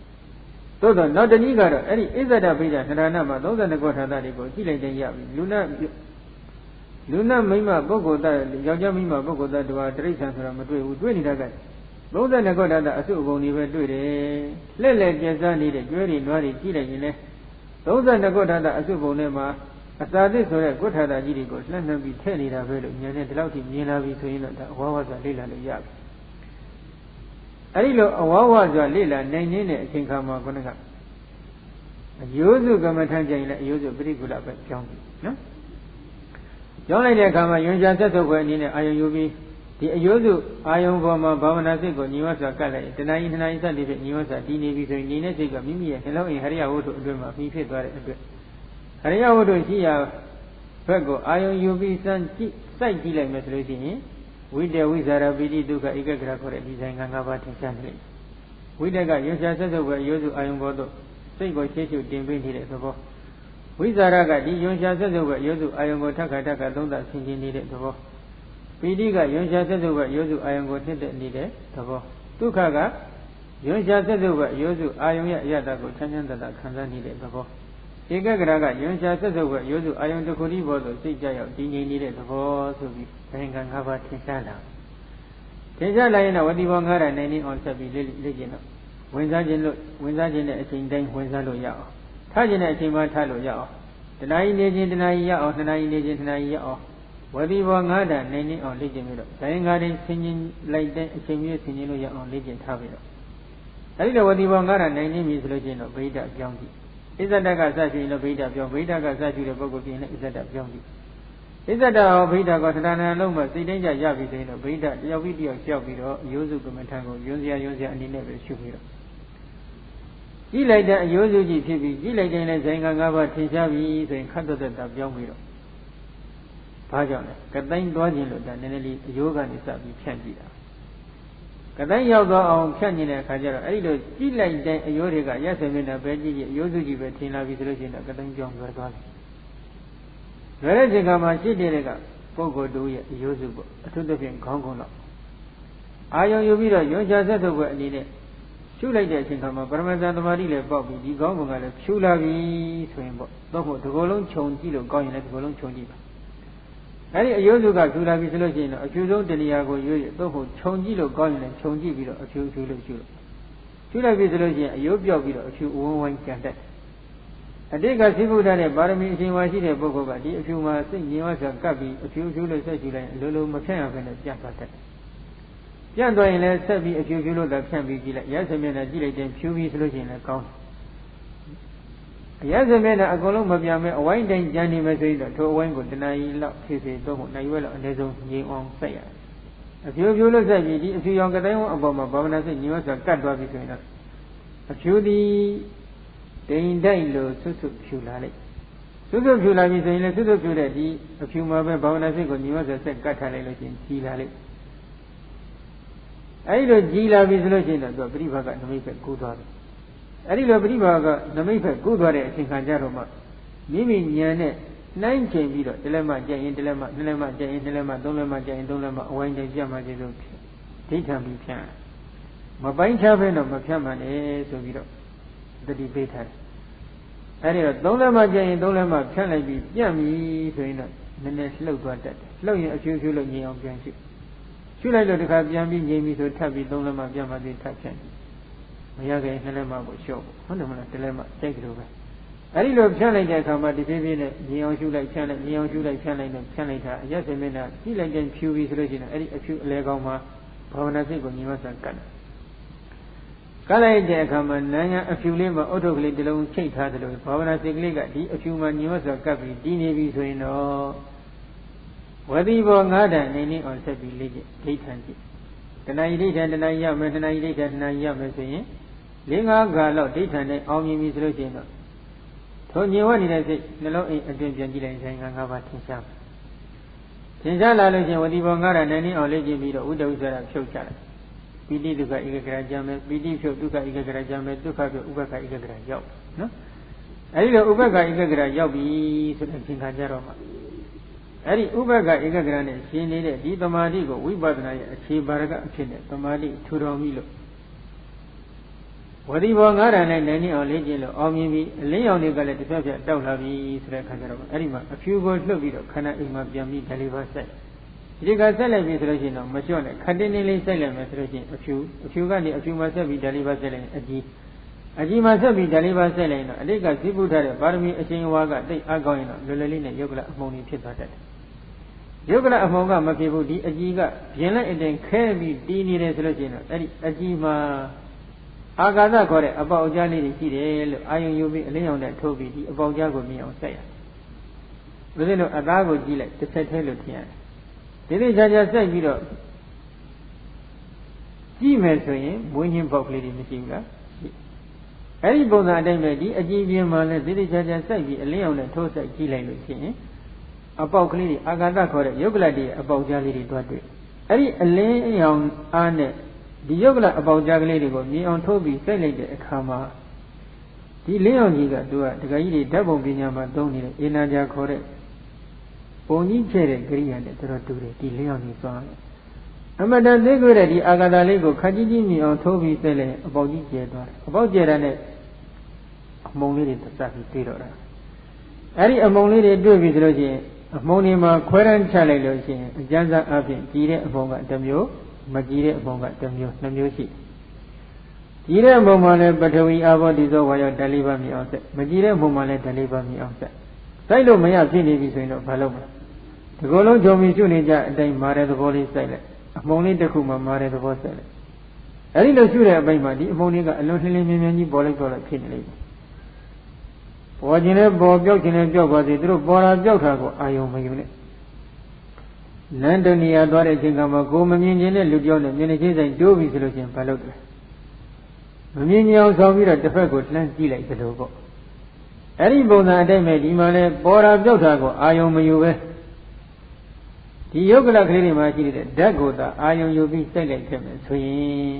သို့တော့နောက်တနည်းကတော့အဲ့ဒီဣဇဒဗိဒသရဏမှာ32ကောထာတတွေကိုကြည့်လိုက်တဲ့ရပြီလူနာမိမပုဂ္ဂိုလ်သားယောက်ျားမိမပုဂ္ဂိုလ်သားတို့ဟာတိရစ္ဆာန်ဆိုတာမတွေ့ဘူးတွေ့နေတာက32ကောထာတအစုအပုံတွေပဲတွေ့တယ်လှည့်လည်ပြင်းစားနေတဲ့ကျွဲတွေနွားတွေကြည့်လိုက်ရင်လည်း32ကောထာတအစုပုံထဲမှာအစာသစ်ဆိုတဲ့ကောထာတကြီးတွေကိုလှမ်းနှံပြီးထည့်နေတာပဲလို့ဉာဏ်နဲ့ဒီလောက်ထိမြင်လာပြီဆိုရင်တော့ဒါအဝါဝါစွာလေ့လာလို့ရပြီအဲ့ဒီလိုအဝါဝါစွာလေ့လာနိုင်တဲ့အချိန်ခါမှာခုနကအယုစုကမ္မထကြရင်လည်းအယုစုပရိကုလပဲကြောင်းပြီနော်ကြောင်းလိုက်တဲ့အခါမှာယွန်ရှာဆက်ဆုပ်ခွဲအနေနဲ့အာယုံယူပြီးဒီအယုစုအာယုံပေါ်မှာဘာဝနာစိတ်ကိုညီဝတ်စွာကပ်လိုက်တဏှာကြီး2နာရီစသည်ဖြင့်ညီဝတ်စွာတည်နေပြီဆိုရင်ညီတဲ့စိတ်ကမိမိရဲ့နှလုံးအိမ်ဟရိယဝတ္ထုအတွင်းမှာပြီးဖြစ်သွားတဲ့အတွက်ဟရိယဝတ္ထုရှိရာဘက်ကိုအာယုံယူပြီးစမ်းကြည့်စိုက်ကြည့်လိုက်မယ်ဆိုလို့ရှိရင်ဝိတ္တဝိဇာရပိတိဒုက္ခဧကဂရခေါ်တဲ့ဒီဆိုင်က5ပါးထင်ရှားနေတယ်ဝိတ္တကယွန်ရှာဆက်ဆုပ်ခွဲအယုစုအာယုံပေါ်သို့စိတ်ကိုရှေ့ရှုတင်ပေးနေတဲ့သဘောဝိဇာရကဒီယွန်ရှာဆက်ဆုပ်ခွဲအယုစုအာယုံကိုထပ်ခါသုံးသဆင်ခြင်နေတဲ့သဘောပိဋိကယွန်ရှာဆက်ဆုပ်ခွဲအယုစုအာယုံကိုနှစ်တဲ့နေတဲ့သဘောဒုက္ခကယွန်ရှာဆက်ဆုပ်ခွဲအယုစုအာယုံရဲ့အရတကိုချမ်းချမ်းသာသာခံစားနေတဲ့သဘောဧကဂရကယွန်ရှာဆက်ဆုပ်ခွဲအယုစုအာယုံတစ်ခုတည်းပေါ်သို့စိတ်ကြရောက်တည်ငြိမ်နေတဲ့သဘောဆိုပြီးဘင်္ဂံ5ပါးထင်ရှားလာထင်ရှားလာရင်တော့ဝတိဘော9ဓာတ်နိုင်နေအောင်ဆက်ပြီးလေ့ကျင့်တော့ဝင်စားခြင်းတဲ့အချိန်တိုင်းဝင်စားလို့ရအောင်ထားခြင်းတဲ့အချိန်မှထားလို့ရအောင်တဏှာကြီးနေခြင်းတဏှာကြီးရအောင်2နာရီနေခြင်း2နာရီရအောင်ဝတိဘော9ဓာတ်နိုင်နေအောင်လေ့ကျင့်ပြီးတော့ဇိုင်း9ဓာတ်ဆင်ခြင်လိုက်တဲ့အချိန်မျိုးဆင်ခြင်လို့ရအောင်လေ့ကျင့်ထားပြီးတော့အဲဒီလိုဝတိဘော9ဓာတ်နိုင်နေပြီဆိုလို့ချင်းတော့ဗိဓာပြောင်းကြည့်ဣဇဒကစရှိရင်တော့ဗိဓာပြောင်းဗိဓာကစရှိတဲ့ပုဂ္ဂိုလ်ပြင်လည်းဣဇဒပြောင်းကြည့်ဣဇဒဟောဗိဓာကသရဏံလုံးမှာစိတ်တိုင်းကြရပြီဆိုရင်တော့ဗိဓာတယောက်ပြီးတယောက်ကြောက်ပြီးတော့အယုစုကမ္မထံကိုယွန်းစရာအနေနဲ့ပဲရှုပြီးတော့ကြည့်လိုက်တဲ့အယုစုကြီးဖြစ်ပြီးကြည့်လိုက်တဲ့လည်းဇိုင်က5ပါးထင်ရှားပြီဆိုရင်ခတ်သက်တာပြောင်းပြီးတော့ဘာကြောင့်လဲကတိုင်းသွားခြင်းလို့ဒါနည်းနည်းလေးအယုကနေစပြီးဖြန့်ကြည့်တာကတိုင်းရောက်သွားအောင်ဖြန့်နေတဲ့အခါကျတော့အဲ့ဒီလိုကြည့်လိုက်တဲ့အယုတွေကရက်စင်နေတာပဲကြည့်ကြည့်အယုစုကြီးပဲထင်လာပြီဆိုလို့ရှိရင်တော့ကတိုင်းပြောင်းသွားတယ်လွယ်တဲ့ချိန်ခါမှာရှိတဲ့ကပုဂ္ဂိုလ်တို့ရဲ့အယုစုပေါ့အထူးသဖြင့်ခေါင်းကုန်းတော့အာယုံယူပြီးတော့ယွန်ရှာဆက်ထုတ်ပွဲအနေနဲ့ရှုလိုက်တဲ့အချိန်ခါမှာပရမဇန်သမာဓိလည်းပေါက်ပြီးဒီခေါင်းကုန်းကလည်းဖြူလာပြီဆိုရင်ပေါ့တော့ဒီကိုယ်လုံးခြုံကြည့်လို့ကောင်းရင်လည်းဒီကိုယ်လုံးခြုံကြည့်ပါအဲ့ဒီအယုစုကဖြူလာပြီဆိုလို့ရှိရင်တော့အဖြူဆုံးတဏှာကိုရွေ့တော့ခြုံကြည့်လို့ကောင်းရင်လည်းခြုံကြည့်ပြီးတော့အဖြူလို့ရှုလိုက်ပြီဆိုလို့ရှိရင်အယုပြောက်ပြီးတော့အဖြူဝန်းဝန်းကြံတတ်အတိတ်ကသိဗုဒ္ဓနဲ့ပါရမီအရှင်ဝါရှိတဲ့ပုဂ္ဂိုလ်ကဒီအဖြူမှာစိတ်ငြိမ်ဝစွာကပ်ပြီးအဖြူလို့ဆက်ရှုလိုက်အလိုလိုမဖြန့်ရဘဲနဲ့ပြတ်သွားတတ်တယ်။ပြတ်သွားရင်လည်းဆက်ပြီးအဖြူလို့သာဖြန့်ပြီးကြည့်လိုက်။ရက်စမျက်နှာကြည့်လိုက်တဲ့ဖြူပြီးဆိုလို့ရှိရင်လည်းကောင်းတယ်။ရက်စမျက်နှာအကုန်လုံးမပြတ်မဲ့အဝိုင်းတိုင်းကြံနေမယ်ဆိုရင်တော့ထိုအဝိုင်းကိုတဏှာကြီးလောက်ဖြည့်တော့နိုင်ရွယ်လောက်အနည်းဆုံးငြိမ်အောင်ဆက်ရတယ်။အဖြူလို့ဆက်ပြီးဒီအဖြူရောင်ကတိုင်းဝအပေါ်မှာဘာဝနာစိတ်ငြိမ်ဝစွာကတ်သွားပြီဆိုရင်တော့အဖြူသည်တိမ်တိုက်လို့ဆွတ်ဖြူလာလိုက်ဆွတ်ဖြူလာပြီဆိုရင်လည်းဆွတ်ဖြူတဲ့ဒီအဖြူမှာပဲဘာဝနာစိတ်ကိုညီမဆက်ဆက်ကတ်ထားလိုက်လို့ရှိရင်ကြီးလာလိုက်အဲဒီလိုကြီးလာပြီဆိုလို့ရှိရင်တော့သူပရိဘာကနမိတ်ပဲကူးသွားတယ်အဲဒီလိုပရိဘာကနမိတ်ပဲကူးသွားတဲ့အချိန်ခါကျတော့မှမိမိဉာဏ်နဲ့နှိုင်းချိန်ပြီးတော့တလက်မှကြက်ရင်တလက်မှနှစ်လက်မှကြက်ရင်နှစ်လက်မှသုံးလက်မှကြက်ရင်သုံးလက်မှအဝိုင်းတိုင်းပြတ်မှခြင်းလို့ဒိဋ္ဌံပြီးဖြန့်မပိုင်းခြားဘဲတော့မဖြတ်မှလည်းဆိုပြီးတော့တတိပေးထားတယ်အဲဒီတော့သုံးလက်မှကျရင်သုံးလက်မှဖြန့်လိုက်ပြီးပြန့်ပြီဆိုရင်တော့ နည်းနည်းလှုပ်သွားတတ်တယ်လှုပ်ရင်အဖြူဖြူလို့ငြိမ်အောင်ပြန်ရှုလိုက်လို့တခါပြန်ပြီးငြိမ်ပြီးဆိုထပ်ပြီး3လက်မှပြန်မှသိထပ်ဖြန့်မရခင်2လက်မှကိုလျှော့ဟုတ်တယ်မလား1လက်မှစိတ်ကလေးပဲအဲ့ဒီလိုဖြန့်လိုက်တဲ့အခါမှာဒီဖြည်းဖြည်းနဲ့ငြိမ်အောင်ရှုလိုက်ဖြန့်လိုက်ငြိမ်အောင်ရှုလိုက်ဖြန့်လိုက်နဲ့ဖြန့်လိုက်တာအရက်စင်မင်းကကြည့်လိုက်တဲ့ဖြူပြီးဆိုလို့ရှိရင်အဲ့ဒီအဖြူအလဲကောင်းမှာဘာဝနာစိတ်ကိုညီမဆန်ကတ်တယ်ကတ်လိုက်တဲ့အခါမှာနာညာအဖြူလေးမှာအုတ်ထုတ်ကလေးတစ်လုံးချိတ်ထားတယ်လို့ဘာဝနာစိတ်ကလေးကဒီအဖြူမှာညီမဆန်ကတ်ပြီးတည်နေပြီဆိုရင်တော့ဝတိဘော9ဓာတ်နေနေအောင်ဆက်ပြီးလေ့ကျင့်ဒိဋ္ဌံကြည့်တဏှာကြီးဒိဋ္ဌံတဏှာကြီးရမယ်တဏှာကြီးဒိဋ္ဌံတဏှာကြီးရမယ်ဆိုရင်4-5ခါလောက်ဒိဋ္ဌံနဲ့အောင်မြင်ပြီဆိုလို့ရှိရင်တော့ထိုညင်ဝတ်နေတဲ့စိတ်နှလုံးအိမ်အတွင်ပြန်ကြည့်လိုက်ရင်5ပါးထင်ရှားမယ်ထင်ရှားလာလို့ရှိရင်ဝတိဘော9ဓာတ်နေနေအောင်လေ့ကျင့်ပြီးတော့ဥဒ္ဒဝိသရာဖြုတ်ချလိုက်ပိဋိဒုက္ခဧကဂရကြမ်းမယ်ပိဋိဖြုတ်ဒုက္ခဧကဂရကြမ်းမယ်ဒုက္ခဖြုတ်ဥပ္ပခဧကဂရရောက်နော်အဲဒီလိုဥပ္ပခဧကဂရရောက်ပြီဆိုတဲ့သင်္ခါကြတော့မှအဲ့ဒီဥပ္ပခဧကဂရနဲ့ရှင်နေတဲ့ဒီသမာဓိကိုဝိပဿနာရဲ့အခြေပါရကအဖြစ်နဲ့သမာဓိထူထောင်ပြီးလို့ဝတိဘော9ဓာတ်နဲ့နိုင်နေအောင်လေ့ကျင့်လို့အောင်မြင်ပြီးအလင်းရောင်တွေကလည်းတစ်ဖြတ်ဖြတ်တောက်လာပြီဆိုတဲ့အခါကျတော့အဲ့ဒီမှာအဖြူကိုလှုပ်ပြီးတော့ခန္ဓာအိမ်မှာပြန်ပြီးဓာလေးပါဆက်ဒီကဆက်လိုက်ပြီဆိုလို့ရှိရင်တော့မလျှော့နဲ့ခတင်းလေးလေးဆက်လိုက်မယ်ဆိုလို့ရှိရင်အဖြူကနေအဖြူမှာဆက်ပြီးဓာလေးပါဆက်လိုက်ရင်အကြီးမှာဆက်ပြီးဓာလေးပါဆက်လိုက်ရင်တော့အတိတ်ကဇိပုထတဲ့ပါရမီအရှင်ဝါကတိတ်အကောင်းရင်တော့လွယ်လွယ်လေးနဲ့ယုတ်ကလအမှုန်ကြီးဖြစ်သွားတတ်တယ်ယုတ်ကလအမှုန်ကမဖြစ်ဘူးဒီအကြီးကပြင်းလိုက်အတိုင်းခဲပြီးတီးနေတယ်ဆိုလို့ရှိရင်တော့အဲ့ဒီအကြီးမှာအာကာသခေါ်တဲ့အပေါက်ကြားလေးတွေရှိတယ်လို့အာယုံယူပြီးအလင်းရောင်နဲ့ထိုးပြီးဒီအပေါက်ကြားကိုမြင်အောင်ဆက်ရဘုရင်တို့အသားကိုကြည့်လိုက်တစ်ဆက်သေးလို့ထင်ရတယ်ဒီလိုခြားခြားဆက်ပြီးတော့ကြည့်မယ်ဆိုရင်မွေးညင်းပေါက်ကလေးတွေမရှိဘူးလားအဲ့ဒီပုံစံအတိုင်းပဲဒီအကြည့်ပြင်းမှလည်းဒီလိုခြားခြားဆက်ပြီးအလင်းရောင်နဲ့ထိုးဆက်ကြည့်လိုက်လို့ရှိရင်အပေါက်ကလေးတွေအာကာသခေါ်တဲ့ယုတ်ကလတ်တွေအပေါက်ကြားလေးတွေတွားတွေ့အဲ့ဒီအလင်းရောင်အားနဲ့ဒီယုတ်ကလအပေါက်ကြားကလေးတွေကိုမြင်အောင်ထိုးပြီးစိုက်လိုက်တဲ့အခါမှာဒီလင်းရောင်ကြီးကသူကတခါကြီးတွေဓာတ်ပုံပညာမှာသုံးနေတဲ့အေနာကြာခေါ်တဲ့ပုံကြီးဖြဲ့တဲ့ကိရိယာနဲ့တော်တော်တူတယ်ဒီလင်းရောင်ကြီးသွားတယ်အမတန်သိတွေ့တဲ့ဒီအာဂါတလေးကိုခက်ကြီးကြီးမြင်အောင်ထိုးပြီးစိုက်လိုက်အပေါက်ကြီးကျဲသွားတယ်အပေါက်ကျဲတာနဲ့အမုံလေးတွေသက်ပြီးတွေ့တော့တာအဲ့ဒီအမုံလေးတွေတွေ့ပြီဆိုလို့ရှိရင်အမုံတွေမှာခွဲရမ်းချလိုက်လို့ရှိရင်အကျဉ်းစားအပြင်ကြည်တဲ့အမုံကတစ်မျိုးမကြည်တဲ့အမုံကတစ်မျိုးနှစ်မျိုးရှိကြည်တဲ့အမုံမှာလည်းပထဝီအာဘောဒီသောဝါယောဓာတ်လေးပါးမြင်အောင်ဆက်မကြည်တဲ့အမုံမှာလည်းဓာတ်လေးပါးမြင်အောင်ဆက်စိုက်လို့မရဖြစ်နေပြီဆိုရင်တော့ဘာလုပ်မလဲဒီကုလုံးဂျုံမီရှုနေကြအတိုင်းမာတဲ့သဘောလေးစိုက်လိုက်အမုံလေးတစ်ခုမှမာတဲ့သဘောစိုက်လိုက်အဲ့ဒီလိုရှုတဲ့အပိုင်းမှာဒီအမုံလေးကအလွန်လှင်းလှင်းမြင်မြင်ကြီးပေါ်လိုက်ဖြစ်နေလိမ့်မယ်ပေါ်ခြင်းနဲ့ပေါ်ပြောက်ခြင်းနဲ့ပြောက်ပါစေသူတို့ပေါ်တာပြောက်တာကိုအာယုံမယူနဲ့နန္ဒနီယာသွားတဲ့အချိန်ကမှကိုမမြင်ခြင်းနဲ့လူပြောနဲ့မျက်နှာချင်းဆိုင်တိုးပြီဆိုလို့ချင်းဘာလုပ်လဲမမြင်ကြအောင်ဆောင်ပြီးတော့တစ်ဖက်ကိုလှမ်းကြည့်လိုက်သလိုပေါ့အဲ့ဒီပုံစံအတိုင်းပဲဒီမှာလဲပေါ်တာပြောက်တာကိုအာယုံမယူပဲဒီယုတ်ကလကလေးတွေမှာရှိတဲ့ဓာတ်ကိုသာအာယုံယူပြီးစိုက်လိုက်ခဲ့မယ်ဆိုရင်